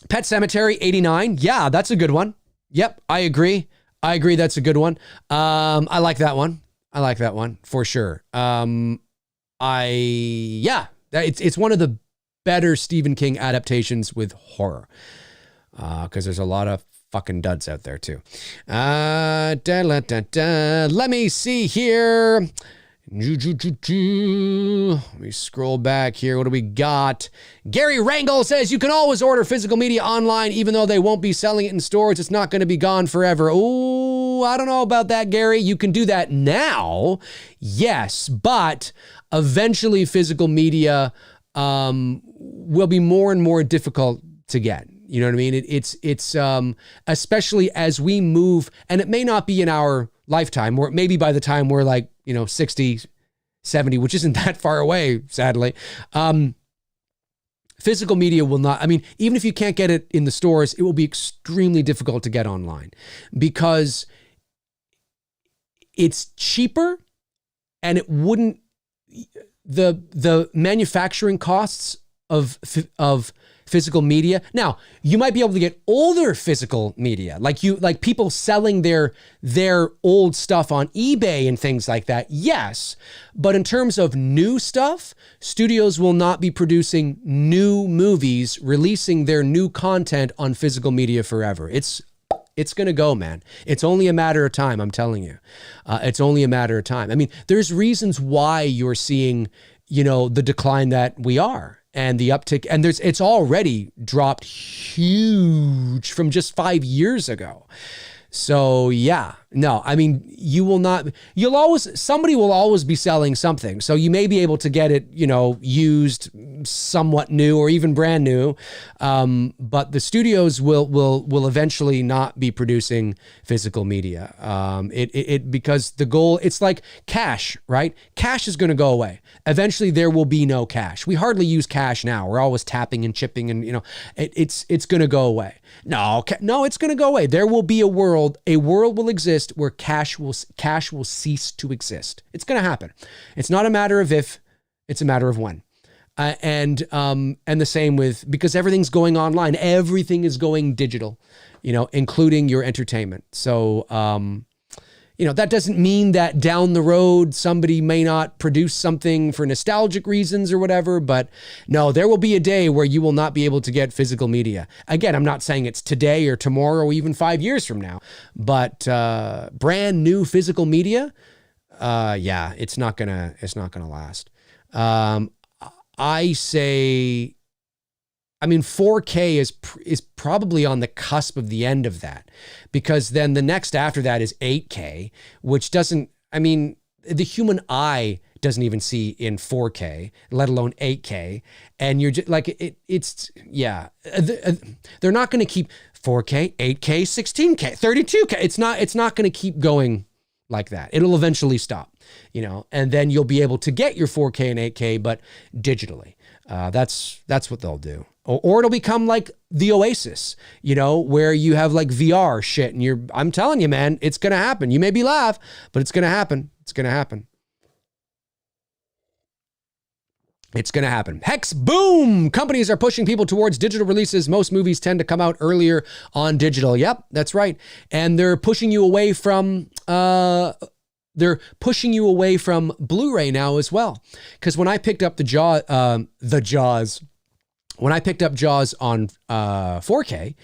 Pet Cemetery, 89. Yeah, that's a good one. Yep, I agree. That's a good one. I like that one. For sure. It's one of the better Stephen King adaptations with horror. Because there's a lot of fucking duds out there too. Let me see here. Let me scroll back here. What do we got? Gary Rangel says you can always order physical media online, even though they won't be selling it in stores. It's not going to be gone forever. Oh, I don't know about that, Gary. You can do that now. Yes, but eventually physical media will be more and more difficult to get. You know what I mean? It's especially as we move, and it may not be in our lifetime, or maybe by the time we're like, 60, 70, which isn't that far away, sadly. Physical media will not, even if you can't get it in the stores, it will be extremely difficult to get online because it's cheaper and it wouldn't, the manufacturing costs of physical media. Now, you might be able to get older physical media, like people selling their old stuff on eBay and things like that. Yes, but in terms of new stuff, studios will not be producing new movies, releasing their new content on physical media forever. It's going to go, man. It's only a matter of time, I'm telling you. It's only a matter of time. There's reasons why you're seeing, the decline that we are. And the uptick, and it's already dropped huge from just 5 years ago. So yeah, no, somebody will always be selling something. So you may be able to get it, used, somewhat new or even brand new. But the studios will eventually not be producing physical media. Because the goal, it's like cash, right? Cash is going to go away. Eventually there will be no cash. We hardly use cash now. We're always tapping and chipping and, it's going to go away. No, it's going to go away. There will be a world will exist where cash will cease to exist. It's going to happen. It's not a matter of if, it's a matter of when. And the same with, because everything's going online, everything is going digital, including your entertainment. So, that doesn't mean that down the road, somebody may not produce something for nostalgic reasons or whatever, but no, there will be a day where you will not be able to get physical media. Again, I'm not saying it's today or tomorrow or even 5 years from now, but brand new physical media, it's not gonna last. I say, 4K is probably on the cusp of the end of that, because then the next after that is 8K, which doesn't, the human eye doesn't even see in 4K, let alone 8K. And you're just like, they're not going to keep 4K, 8K, 16K, 32K. It's not going to keep going like that. It'll eventually stop, and then you'll be able to get your 4K and 8K, but digitally. That's what they'll do. Or it'll become like the Oasis, where you have like VR shit and I'm telling you, man, it's going to happen. You maybe laugh, but it's going to happen. It's going to happen. It's going to happen. Hex boom! Companies are pushing people towards digital releases. Most movies tend to come out earlier on digital. Yep, that's right. And they're pushing you away from Blu-ray now as well. Because when I picked up Jaws, when I picked up Jaws on 4K,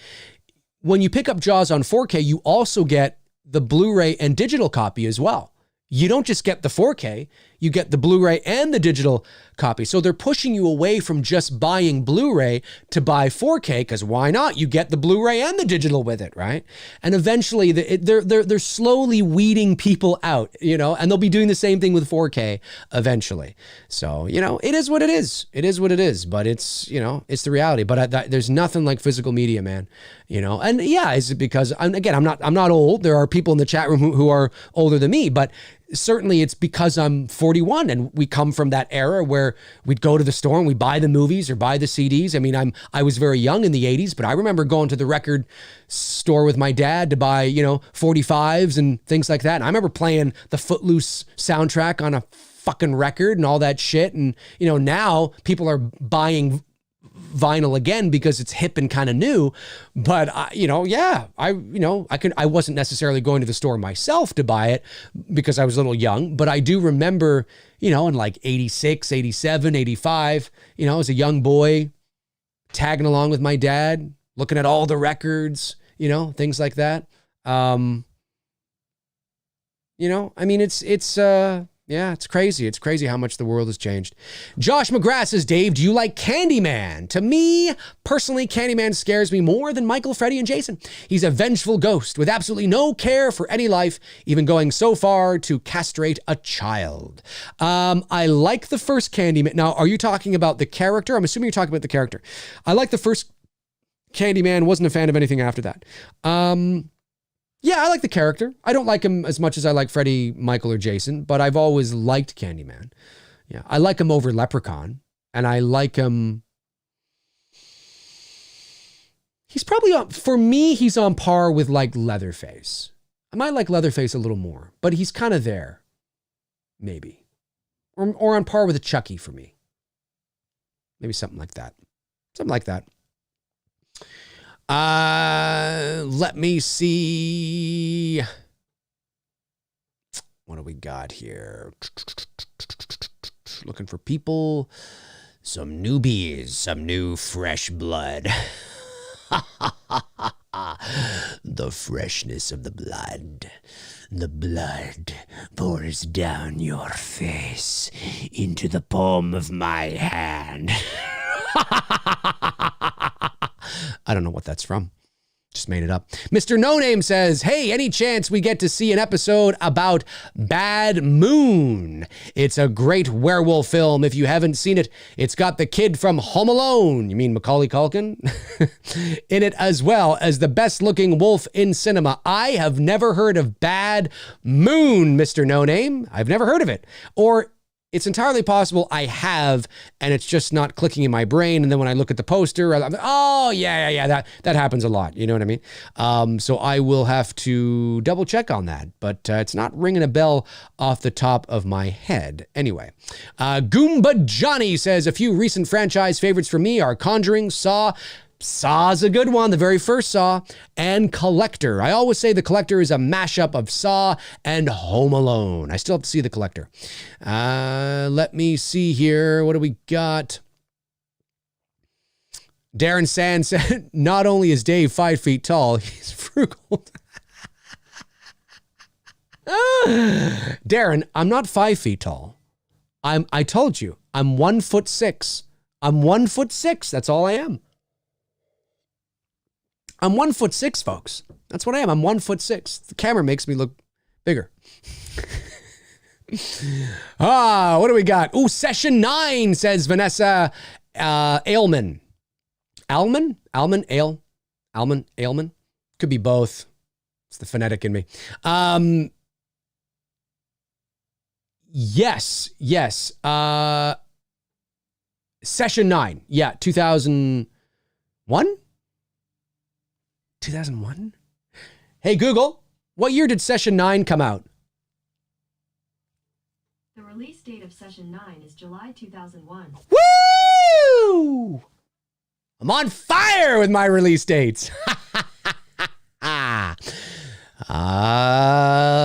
when you pick up Jaws on 4K, you also get the Blu-ray and digital copy as well. You don't just get the 4K, you get the Blu-ray and the digital copy. So they're pushing you away from just buying Blu-ray to buy 4K, because why not? You get the Blu-ray and the digital with it, right? And eventually they're slowly weeding people out, you know, and they'll be doing the same thing with 4K eventually. So, you know, it is what it is. It is what it is, but it's, you know, it's the reality. But there's nothing like physical media, man, you know? And yeah, is it because, I'm not old. There are people in the chat room who are older than me, but certainly it's because I'm 41 and we come from that era where we'd go to the store and we buy the movies or buy the CDs. I mean, I was very young in the 80s, but I remember going to the record store with my dad to buy, you know, 45s and things like that. And I remember playing the Footloose soundtrack on a fucking record and all that shit. And, you know, now people are buying vinyl again because it's hip and kind of new. But I wasn't necessarily going to the store myself to buy it because I was a little young, but I do remember, you know, in like 86, 87, 85, you know, as a young boy tagging along with my dad, looking at all the records, you know, things like that. You know, I mean, it's crazy. It's crazy how much the world has changed. Josh McGrath says, Dave, do you like Candyman? To me, personally, Candyman scares me more than Michael, Freddy, and Jason. He's a vengeful ghost with absolutely no care for any life, even going so far to castrate a child. I like the first Candyman. Now, are you talking about the character? I'm assuming you're talking about the character. I like the first Candyman. Wasn't a fan of anything after that. Yeah, I like the character. I don't like him as much as I like Freddy, Michael, or Jason, but I've always liked Candyman. Yeah, I like him over Leprechaun, and I like him. He's probably for me, he's on par with like Leatherface. I might like Leatherface a little more, but he's kind of there, maybe, or on par with a Chucky for me. Maybe something like that. Something like that. Let me see. What do we got here? Looking for people. Some newbies, some new fresh blood. The freshness of the blood. The blood pours down your face into the palm of my hand. I don't know what that's from. Just made it up. Mr. No Name says, hey, any chance we get to see an episode about Bad Moon? It's a great werewolf film. If you haven't seen it, it's got the kid from Home Alone. You mean Macaulay Culkin? In it, as well as the best looking wolf in cinema. I have never heard of Bad Moon, Mr. No Name. I've never heard of it. Or it's entirely possible I have, and it's just not clicking in my brain. And then when I look at the poster, I'm like, oh, yeah, that happens a lot. You know what I mean? So I will have to double check on that, but it's not ringing a bell off the top of my head. Anyway, Goomba Johnny says, a few recent franchise favorites for me are Conjuring, Saw. Saw's a good one, the very first Saw, and Collector. I always say the Collector is a mashup of Saw and Home Alone. I still have to see the Collector. Let me see here. What do we got? Darren Sand said, not only is Dave 5 feet tall, he's frugal. Darren, I'm not 5 feet tall. I told you, I'm 1'6". I'm 1'6". That's all I am. I'm 1'6", folks. That's what I am. I'm 1'6". The camera makes me look bigger. What do we got? Ooh, session 9, says Vanessa Ailman. Alman? Ailman? Could be both. It's the phonetic in me. Yes. Session 9. Yeah, 2001? 2001? Hey, Google, what year did Session 9 come out? The release date of Session 9 is July 2001. Woo! I'm on fire with my release dates.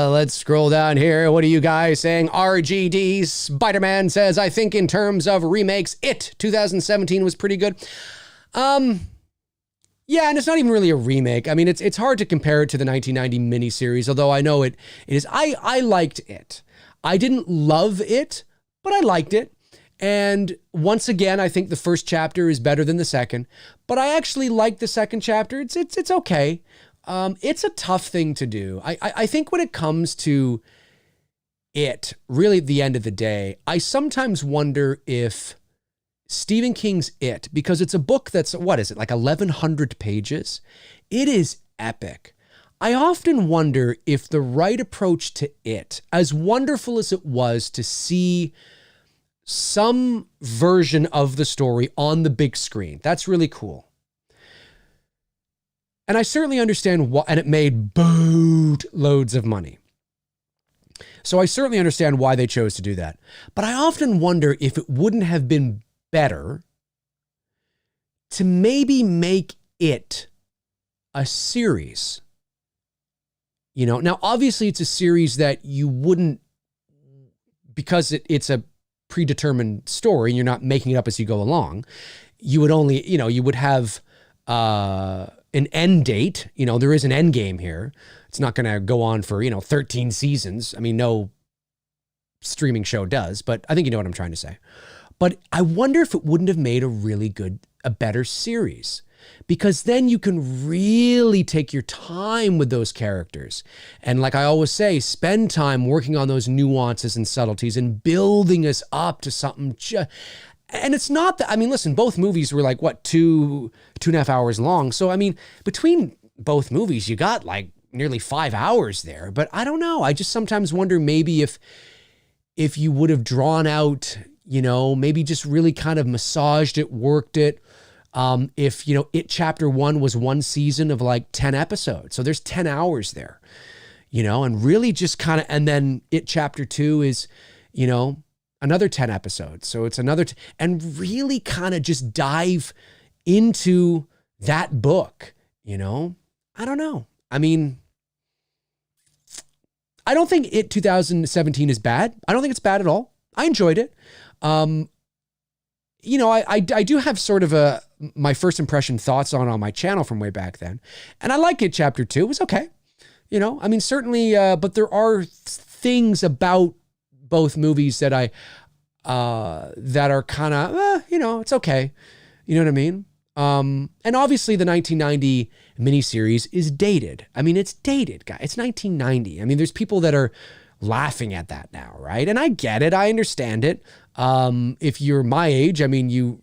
Let's scroll down here. What are you guys saying? RGD Spider-Man says, I think in terms of remakes, It 2017 was pretty good. Yeah, and it's not even really a remake. I mean, it's hard to compare it to the 1990 miniseries, although I know it is. I liked it. I didn't love it, but I liked it. And once again, I think the first chapter is better than the second, but I actually like the second chapter. It's okay. It's a tough thing to do. I think when it comes to it, really at the end of the day, I sometimes wonder if Stephen King's It, because it's a book that's, what is it, like 1,100 pages? It is epic. I often wonder if the right approach to it, as wonderful as it was to see some version of the story on the big screen, that's really cool. And I certainly understand why, and it made boatloads of money. So I certainly understand why they chose to do that. But I often wonder if it wouldn't have been better to maybe make it a series. You know, now obviously it's a series that you wouldn't, because it's a predetermined story and you're not making it up as you go along, you would only, you would have an end date. There is an end game here. It's not going to go on for, 13 seasons. I mean, no streaming show does, but I think you know what I'm trying to say. But I wonder if it wouldn't have made a better series, because then you can really take your time with those characters. And like I always say, spend time working on those nuances and subtleties and building us up to something. And it's not that, I mean, listen, both movies were like, what, 2.5 hours long. So, I mean, between both movies, you got like nearly 5 hours there. But I don't know. I just sometimes wonder maybe if you would have drawn out, maybe just really kind of massaged it, worked it. If, It Chapter 1 was one season of like 10 episodes. So there's 10 hours there, and really just kind of, and then It Chapter 2 is, another 10 episodes. So it's another, and really kind of just dive into that book, I don't know. I mean, I don't think It 2017 is bad. I don't think it's bad at all. I enjoyed it. I do have sort of my first impression thoughts on my channel from way back then. And I like It Chapter 2. It was okay. I mean, certainly, but there are things about both movies that that are kind of, it's okay. You know what I mean? And obviously the 1990 miniseries is dated. I mean, it's dated, guys. It's 1990. I mean, there's people that are laughing at that now, right? And I get it. I understand it. If you're my age, I mean, you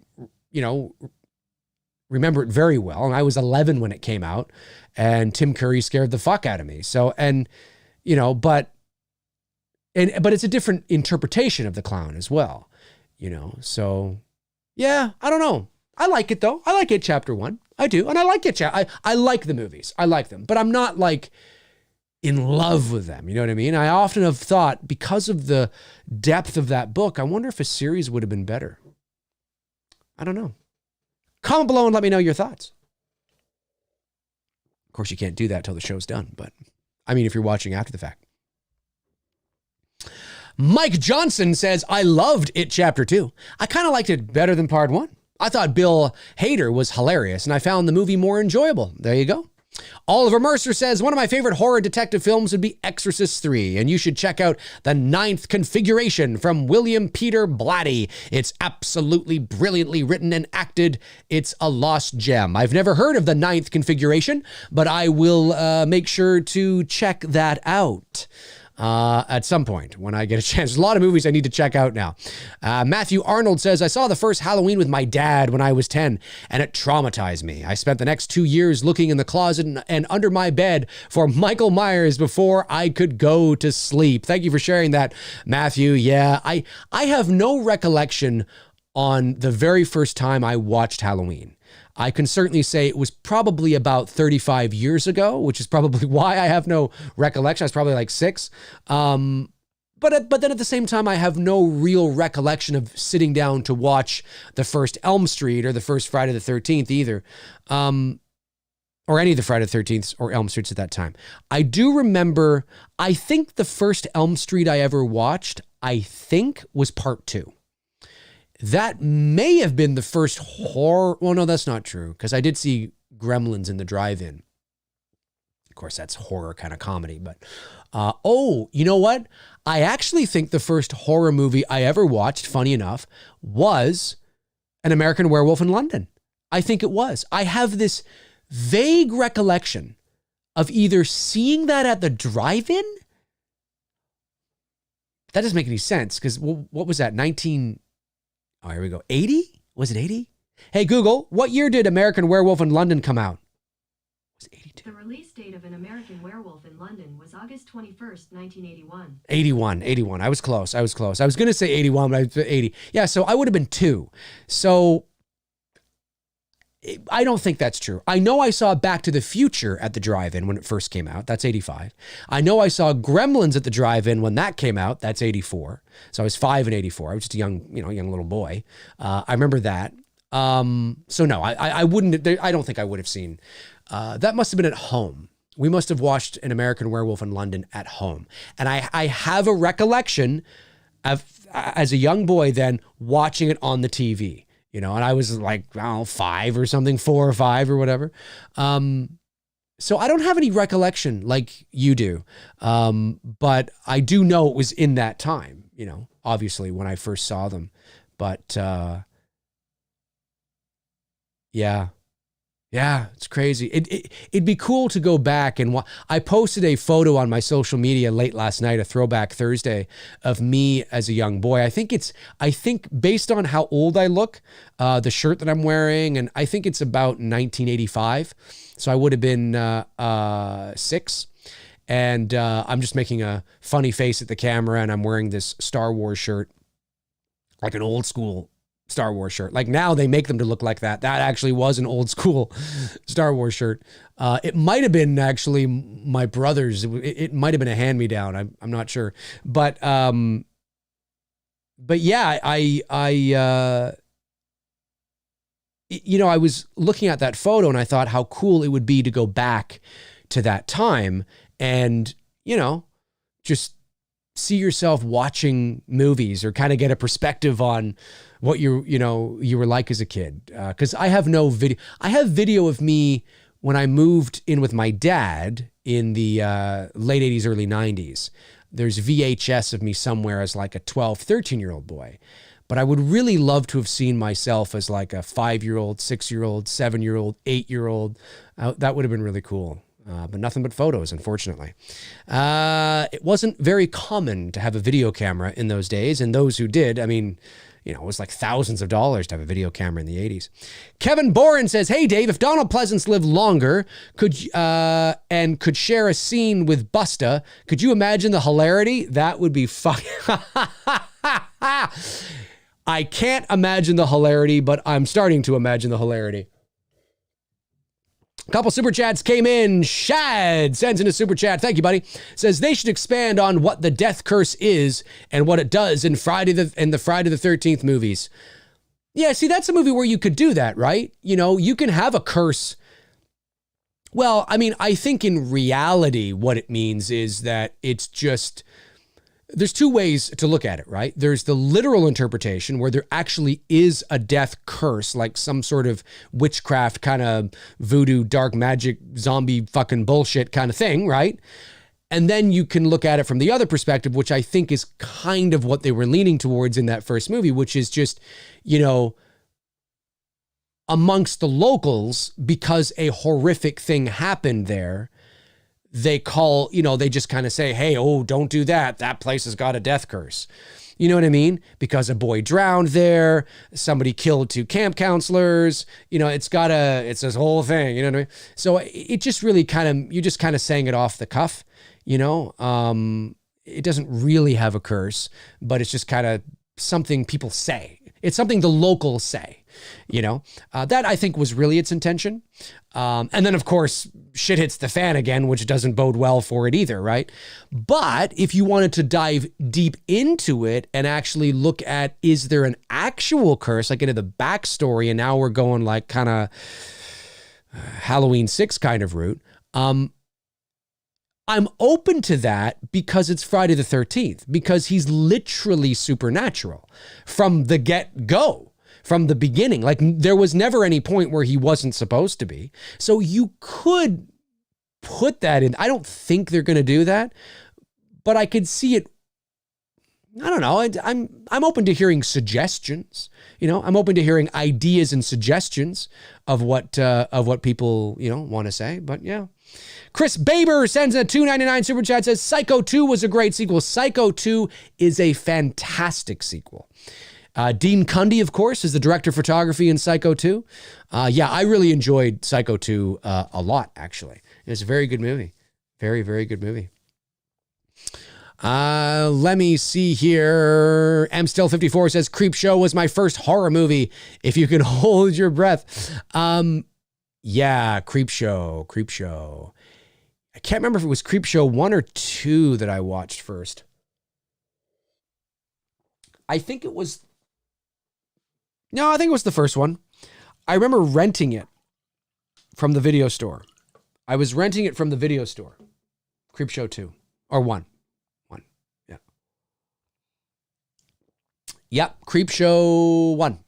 remember it very well. And I was 11 when it came out, and Tim Curry scared the fuck out of me. So, but it's a different interpretation of the clown as well, so yeah, I don't know. I like it though. I like It Chapter 1. I do. And I like It. I like the movies. I like them, but I'm not like in love with them. You know what I mean? I often have thought, because of the depth of that book, I wonder if a series would have been better. I don't know. Comment below and let me know your thoughts. Of course, you can't do that till the show's done, but I mean, if you're watching after the fact. Mike Johnson says, I loved It Chapter 2. I kind of liked it better than Part 1. I thought Bill Hader was hilarious, and I found the movie more enjoyable. There you go. Oliver Mercer says, one of my favorite horror detective films would be Exorcist 3, and you should check out The Ninth Configuration from William Peter Blatty. It's absolutely brilliantly written and acted. It's a lost gem. I've never heard of The Ninth Configuration, but I will make sure to check that out at some point when I get a chance. There's a lot of movies I need to check out now. Matthew Arnold says, I saw the first Halloween with my dad when I was 10, and it traumatized me. I spent the next 2 years looking in the closet and under my bed for Michael Myers before I could go to sleep. Thank you for sharing that, Matthew. Yeah, I have no recollection on the very first time I watched Halloween. I can certainly say it was probably about 35 years ago, which is probably why I have no recollection. I was probably like 6. But but then at the same time, I have no real recollection of sitting down to watch the first Elm Street or the first Friday the 13th either. Or any of the Friday the 13th or Elm Streets at that time. I do remember, I think the first Elm Street I ever watched, I think was part 2. That may have been the first horror. Well, no, that's not true, because I did see Gremlins in the drive-in. Of course, that's horror kind of comedy, but you know what? I actually think the first horror movie I ever watched, funny enough, was An American Werewolf in London. I think it was. I have this vague recollection of either seeing that at the drive-in. That doesn't make any sense, because what was that? Here we go. 80? Was it 80? Hey, Google, what year did American Werewolf in London come out? Was it 82? The release date of An American Werewolf in London was August 21st, 1981. 81. I was close. I was going to say 81, but I was 80. Yeah, so I would have been 2. So I don't think that's true. I know I saw Back to the Future at the drive-in when it first came out. That's 85. I know I saw Gremlins at the drive-in when that came out. That's 84. So I was 5 in 84. I was just a young little boy. I remember that. So no, I wouldn't. I don't think I would have seen. That must have been at home. We must have watched An American Werewolf in London at home. And I have a recollection of, as a young boy then, watching it on the TV. And I was like, I don't know, 5 or something, 4 or 5 or whatever. So I don't have any recollection like you do. But I do know it was in that time, obviously when I first saw them. But yeah, it's crazy. It'd be cool to go back and I posted a photo on my social media late last night, a throwback Thursday, of me as a young boy. I think based on how old I look, the shirt that I'm wearing, and I think it's about 1985. So I would have been 6. And I'm just making a funny face at the camera, and I'm wearing this Star Wars shirt, like an old school Star Wars shirt. Like now they make them to look like that. That actually was an old school Star Wars shirt. It might have been actually my brother's. It might have been a hand-me-down. I'm not sure. But yeah, I was looking at that photo and I thought how cool it would be to go back to that time and, just see yourself watching movies or kind of get a perspective on what you were like as a kid. Because I have no video. I have video of me when I moved in with my dad in the late 80s, early 90s. There's VHS of me somewhere as like a 12, 13-year-old boy. But I would really love to have seen myself as like a 5-year-old, 6-year-old, 7-year-old, 8-year-old. That would have been really cool. But nothing but photos, unfortunately. It wasn't very common to have a video camera in those days. And those who did, it was like thousands of dollars to have a video camera in the 80s. Kevin Boren says, hey, Dave, if Donald Pleasance lived longer could share a scene with Busta, could you imagine the hilarity? That would be fucking... I can't imagine the hilarity, but I'm starting to imagine the hilarity. A couple super chats came in. Shad sends in a super chat. Thank you, buddy. Says they should expand on what the death curse is and what it does in the Friday the 13th movies. Yeah, see, that's a movie where you could do that, right? You can have a curse. Well, I think in reality, what it means is that it's just... There's two ways to look at it, right? There's the literal interpretation where there actually is a death curse, like some sort of witchcraft kind of voodoo, dark magic, zombie fucking bullshit kind of thing, right? And then you can look at it from the other perspective, which I think is kind of what they were leaning towards in that first movie, which is just, amongst the locals, because a horrific thing happened there, they call, they just kind of say, hey, oh, don't do that. That place has got a death curse. You know what I mean? Because a boy drowned there. Somebody killed 2 camp counselors. It's this whole thing. You know what I mean? So it just really you're just kind of saying it off the cuff. It doesn't really have a curse, but it's just kind of something people say. It's something the locals say. That I think was really its intention. And then, of course, shit hits the fan again, which doesn't bode well for it either, right? But if you wanted to dive deep into it and actually look at, is there an actual curse, like into the backstory, and now we're going like kind of Halloween 6 kind of route, I'm open to that because it's Friday the 13th, because he's literally supernatural from the get-go. From the beginning. Like, there was never any point where he wasn't supposed to be. So you could put that in. I don't think they're going to do that, but I could see it. I don't know. I'm open to hearing suggestions. I'm open to hearing ideas and suggestions of what people, want to say. But yeah. Chris Baber sends a $2.99 super chat, says Psycho 2 was a great sequel. Psycho 2 is a fantastic sequel. Dean Cundy, of course, is the director of photography in Psycho 2. I really enjoyed Psycho 2 a lot, actually. It's a very good movie. Very, very good movie. Let me see here. M Still 54 says Creepshow was my first horror movie. If you can hold your breath. Creepshow. I can't remember if it was Creepshow 1 or 2 that I watched first. I think it was the first one. I remember renting it from the video store. I was renting it from the video store. Creepshow 2 or 1. Yeah. Yep. Creepshow 1.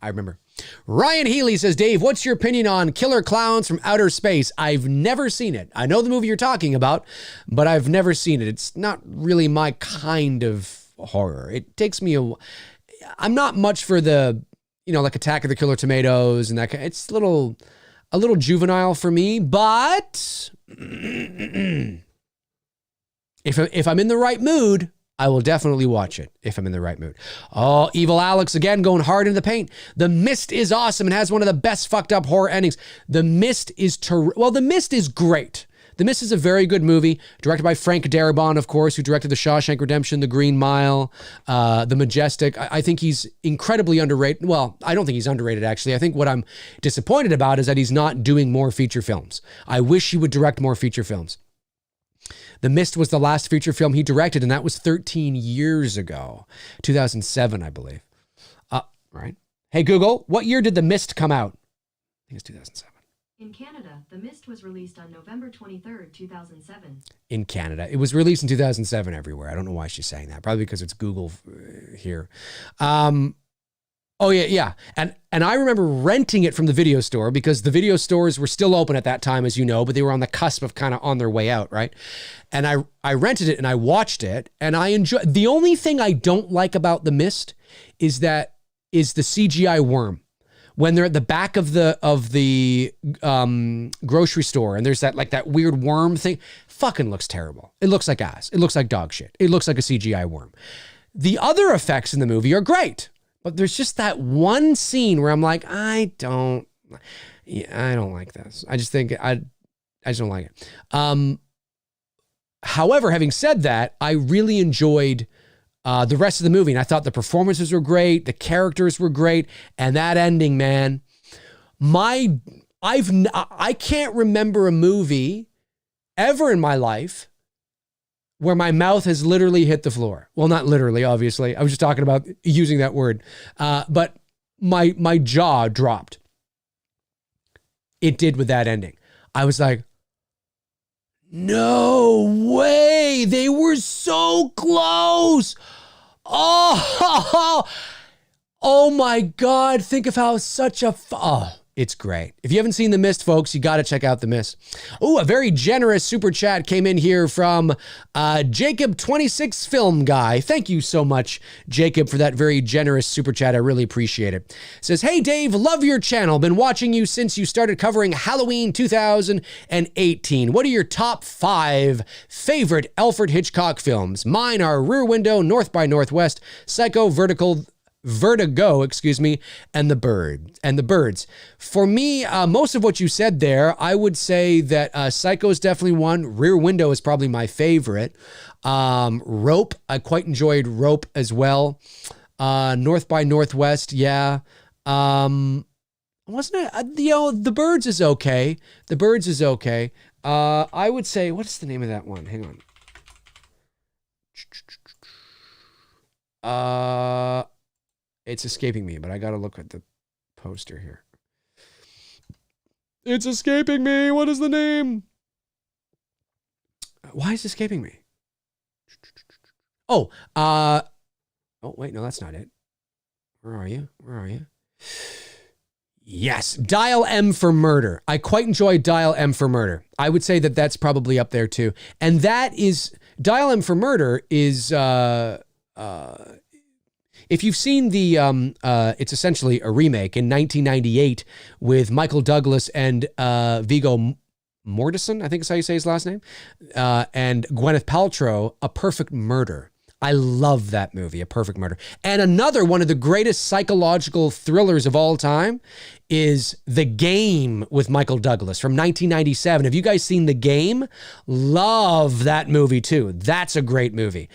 I remember. Ryan Healy says, Dave, what's your opinion on Killer Clowns from Outer Space? I've never seen it. I know the movie you're talking about, but I've never seen it. It's not really my kind of horror. It takes me I'm not much for the, like Attack of the Killer Tomatoes and that kind. It's a little juvenile for me, but if I'm in the right mood, I will definitely watch it if I'm in the right mood. Oh, Evil Alex again going hard in the paint. The Mist is awesome and has one of the best fucked up horror endings. The Mist is The Mist is great. The Mist is a very good movie, directed by Frank Darabont, of course, who directed The Shawshank Redemption, The Green Mile, The Majestic. I think he's incredibly underrated. Well, I don't think he's underrated, actually. I think what I'm disappointed about is that he's not doing more feature films. I wish he would direct more feature films. The Mist was the last feature film he directed, and that was 13 years ago. 2007, I believe. Right. Hey, Google, what year did The Mist come out? I think it's 2007. In Canada, The Mist was released on November 23rd, 2007. In Canada. It was released in 2007 everywhere. I don't know why she's saying that. Probably because it's Google here. Oh, yeah. And I remember renting it from the video store because the video stores were still open at that time, as you know, but they were on the cusp of kind of on their way out, right? And I rented it and I watched it and I enjoyed. The only thing I don't like about The Mist is the CGI worm. When they're at the back of the grocery store and there's that weird worm thing, fucking looks terrible. It looks like ass. It looks like dog shit. It looks like a CGI worm. The other effects in the movie are great, but there's just that one scene where I'm like, I don't like this. I just think I just don't like it. However, having said that, I really enjoyed the rest of the movie, and I thought the performances were great, the characters were great, and that ending, man. I can't remember a movie ever in my life where my mouth has literally hit the floor. Well, not literally, obviously. I was just talking about using that word, but my jaw dropped. It did with that ending. I was like, no way. They were so close. Oh my God. Think of how it's great. If you haven't seen The Mist, folks, you got to check out The Mist. Oh, a very generous super chat came in here from Jacob26 Film Guy. Thank you so much, Jacob, for that very generous super chat. I really appreciate it. Says, hey, Dave, love your channel. Been watching you since you started covering Halloween 2018. What are your top 5 favorite Alfred Hitchcock films? Mine are Rear Window, North by Northwest, Psycho, Vertigo, and The Birds. For me, most of what you said there, I would say that Psycho is definitely one. Rear Window is probably my favorite. Rope, I quite enjoyed Rope as well. North by Northwest, yeah. Wasn't it? The Birds is okay. The Birds is okay. I would say, what's the name of that one? Hang on. It's escaping me, but I got to look at the poster here. It's escaping me. What is the name? Why is it escaping me? Oh, wait, no, that's not it. Where are you? Yes, Dial M for Murder. I quite enjoy Dial M for Murder. I would say that that's probably up there too. And that is, Dial M for Murder is, if you've seen the, it's essentially a remake in 1998 with Michael Douglas and Viggo Mortensen, I think is how you say his last name, and Gwyneth Paltrow, A Perfect Murder. I love that movie, A Perfect Murder. And another one of the greatest psychological thrillers of all time is The Game with Michael Douglas from 1997. Have you guys seen The Game? Love that movie too. That's a great movie.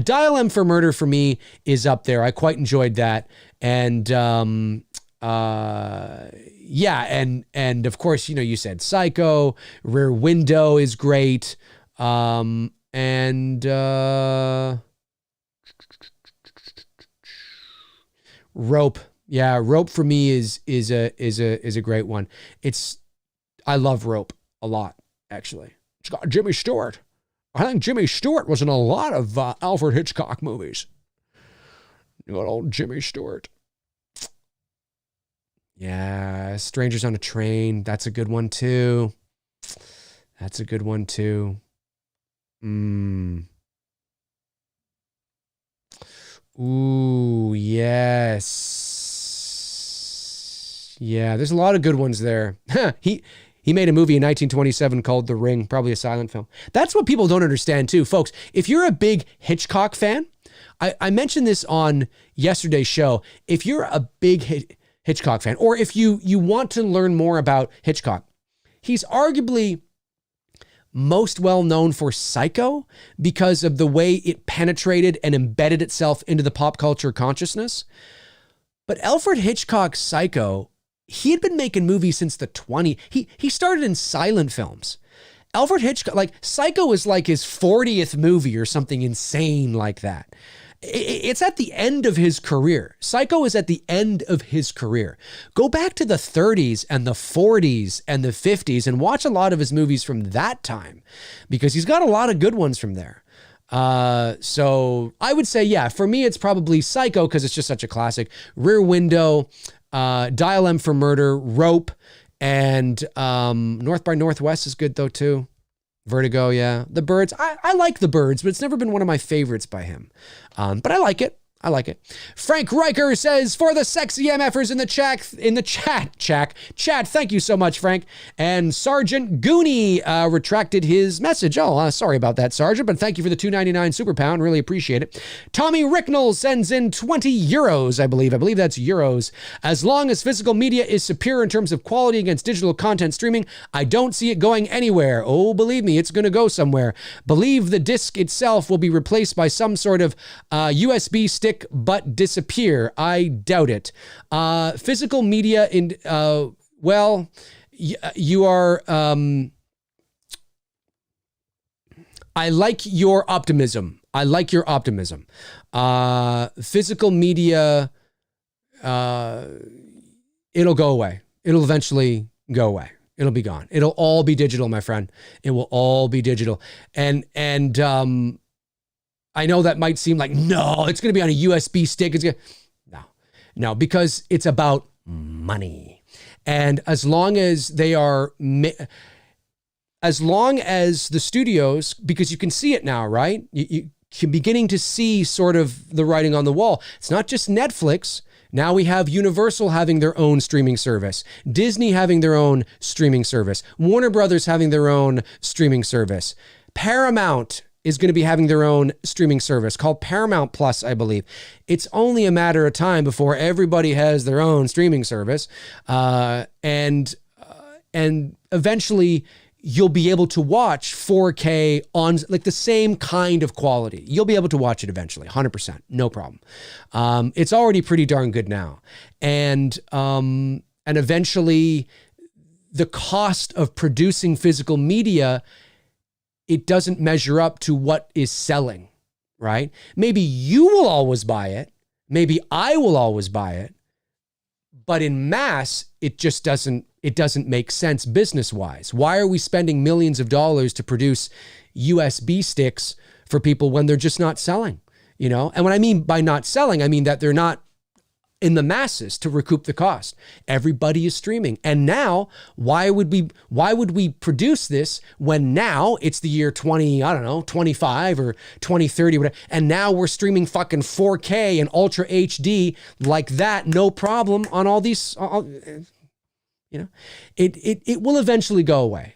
Dial M for Murder for me is up there. I quite enjoyed that. And yeah, and of course, you said Psycho, Rear Window is great. Rope. Yeah, Rope for me is a great one. I love Rope a lot, actually. It's got Jimmy Stewart. I think Jimmy Stewart was in a lot of Alfred Hitchcock movies. Good old Jimmy Stewart. Yeah, Strangers on a Train. That's a good one too. Ooh, yes. Yeah, there's a lot of good ones there. He made a movie in 1927 called The Ring, probably a silent film. That's what people don't understand too, folks. If you're a big Hitchcock fan, I mentioned this on yesterday's show. If you're a big Hitchcock fan, or if you want to learn more about Hitchcock, he's arguably most well known for Psycho because of the way it penetrated and embedded itself into the pop culture consciousness. But Alfred Hitchcock's Psycho, he had been making movies since the 20s. He started in silent films. Alfred Hitchcock, like Psycho is like his 40th movie or something insane like that. It's at the end of his career. Psycho is at the end of his career. Go back to the 30s and the 40s and the 50s and watch a lot of his movies from that time because he's got a lot of good ones from there. So I would say, yeah, for me, it's probably Psycho because it's just such a classic. Rear Window, Dial M for Murder, Rope, and North by Northwest is good though too. Vertigo, yeah. The Birds, I like The Birds, but it's never been one of my favorites by him. But I like it. Frank Riker says, for the sexy MFers in the chat, thank you so much, Frank. And Sergeant Goonie retracted his message. Oh, sorry about that, Sergeant, but thank you for the $2.99 super pound. Really appreciate it. Tommy Ricknell sends in 20 euros, I believe. I believe that's euros. As long as physical media is superior in terms of quality against digital content streaming, I don't see it going anywhere. Oh, believe me, it's going to go somewhere. Believe the disc itself will be replaced by some sort of USB stick but disappear. I doubt it. Physical media you are, I like your optimism. Physical media, it'll go away. It'll eventually go away. It'll be gone. It'll all be digital, my friend. It will all be digital. And I know that might seem like, no, it's going to be on a USB stick. No, because it's about money. And as long as the studios, because you can see it now, right? You're beginning to see sort of the writing on the wall. It's not just Netflix. Now we have Universal having their own streaming service, Disney having their own streaming service, Warner Brothers having their own streaming service, Paramount is going to be having their own streaming service called Paramount Plus, I believe. It's only a matter of time before everybody has their own streaming service. And eventually you'll be able to watch 4K on like the same kind of quality. You'll be able to watch it eventually, 100%, no problem. It's already pretty darn good now. And eventually the cost of producing physical media, it doesn't measure up to what is selling, right? Maybe you will always buy it. Maybe I will always buy it. But in mass, it just doesn't make sense business-wise. Why are we spending millions of dollars to produce USB sticks for people when they're just not selling? You know, and what I mean by not selling, I mean that they're not in the masses to recoup the cost. Everybody is streaming. And now, why would we produce this when now it's the year 25 or 2030, whatever, and now we're streaming fucking 4K and Ultra HD like that, no problem on all these, you know, it will eventually go away.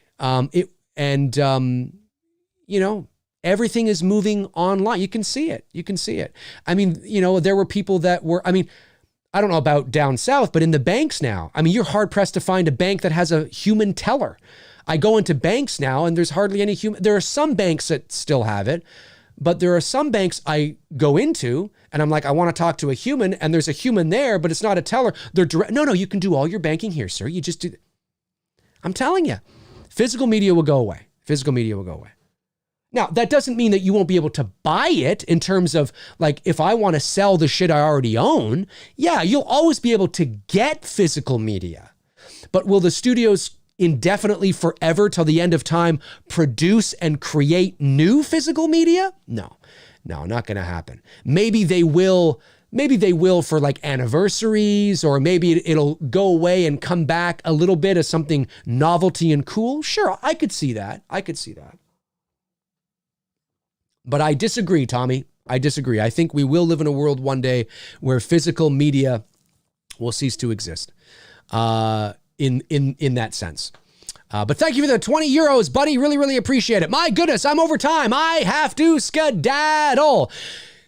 You know, everything is moving online. You can see it. I mean, you know, there were people that were, I don't know about down south, but in the banks now, you're hard pressed to find a bank that has a human teller. I go into banks now and there's hardly any human. There are some banks that still have it, but there are some banks I go into and I'm like, I want to talk to a human, and there's a human there, but it's not a teller. They're direct. No, you can do all your banking here, sir. You just do. I'm telling you, physical media will go away. Now, that doesn't mean that you won't be able to buy it in terms of, like, if I want to sell the shit I already own, yeah, you'll always be able to get physical media. But will the studios indefinitely, forever, till the end of time, produce and create new physical media? No, not going to happen. Maybe they will for like anniversaries, or maybe it'll go away and come back a little bit as something novelty and cool. Sure, I could see that. But I disagree, Tommy. I disagree. I think we will live in a world one day where physical media will cease to exist in that sense. But thank you for the 20 euros, buddy. Really, really appreciate it. My goodness, I'm over time. I have to skedaddle.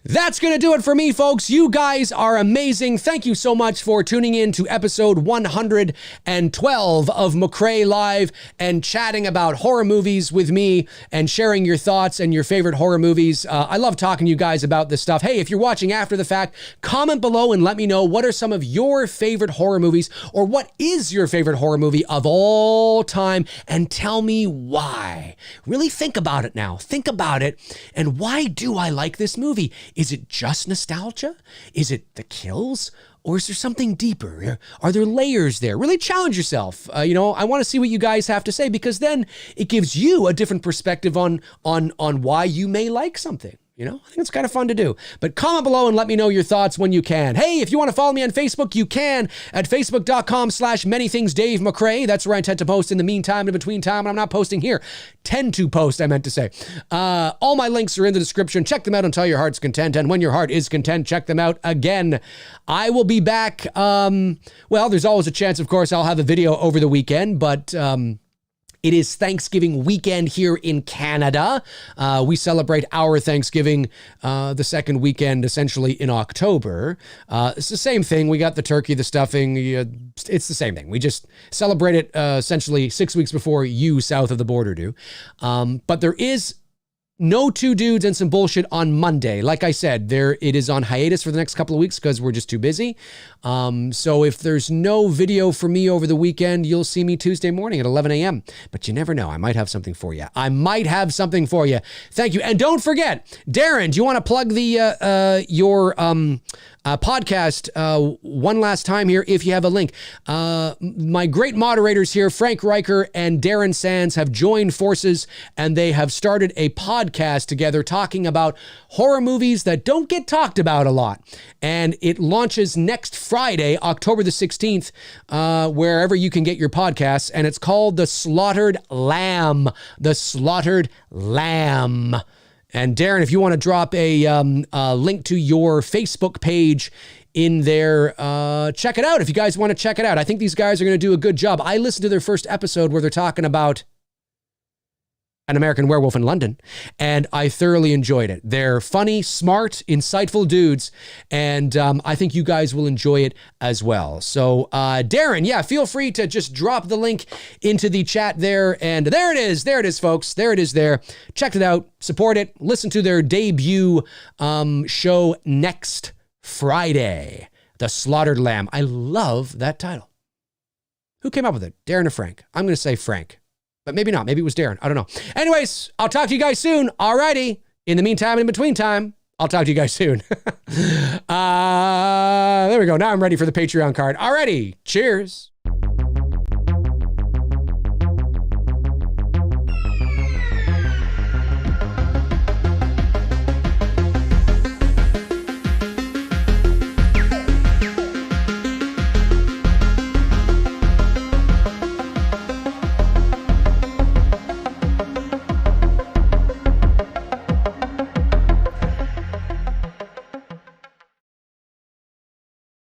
That's going to do it for me, folks. You guys are amazing. Thank you so much for tuning in to episode 112 of McRae Live and chatting about horror movies with me and sharing your thoughts and your favorite horror movies. I love talking to you guys about this stuff. Hey, if you're watching after the fact, comment below and let me know what are some of your favorite horror movies, or what is your favorite horror movie of all time, and tell me why. Really think about it now. Think about it. And why do I like this movie? Is it just nostalgia? Is it the kills? Or is there something deeper? Are there layers there? Really challenge yourself. I want to see what you guys have to say, because then it gives you a different perspective on why you may like something. I think it's kind of fun to do. But comment below and let me know your thoughts when you can. Hey, if you want to follow me on Facebook, you can at facebook.com/manythingsdave McRae. That's where I tend to post in the meantime, in between time. I'm not posting here. Tend to post, I meant to say. All my links are in the description. Check them out until your heart's content. And when your heart is content, check them out again. I will be back. There's always a chance, of course, I'll have a video over the weekend, but it is Thanksgiving weekend here in Canada. We celebrate our Thanksgiving the second weekend, essentially, in October. It's the same thing. We got the turkey, the stuffing. It's the same thing. We just celebrate it essentially 6 weeks before you south of the border do. But there is no Two Dudes and Some Bullshit on Monday. Like I said, it is on hiatus for the next couple of weeks because we're just too busy. So if there's no video for me over the weekend, you'll see me Tuesday morning at 11 a.m. But you never know. I might have something for you. Thank you. And don't forget, Darren, do you want to plug your podcast one last time here if you have a link? My great moderators here, Frank Riker and Darren Sands, have joined forces, and they have started a podcast together talking about horror movies that don't get talked about a lot. And it launches next Friday, October the 16th, wherever you can get your podcasts. And it's called The Slaughtered Lamb. The Slaughtered Lamb. And Darren, if you want to drop a link to your Facebook page in there, check it out. If you guys want to check it out, I think these guys are going to do a good job. I listened to their first episode where they're talking about, An American Werewolf in London, and I thoroughly enjoyed it. They're funny, smart, insightful dudes, and I think you guys will enjoy it as well. So, Darren, yeah, feel free to just drop the link into the chat there, and there it is, folks. There it is there. Check it out, support it, listen to their debut show next Friday, The Slaughtered Lamb. I love that title. Who came up with it? Darren or Frank? I'm going to say Frank. But maybe not. Maybe it was Darren. I don't know. Anyways, I'll talk to you guys soon. Alrighty. In the meantime, in between time, I'll talk to you guys soon. There we go. Now I'm ready for the Patreon card. Alrighty. Cheers.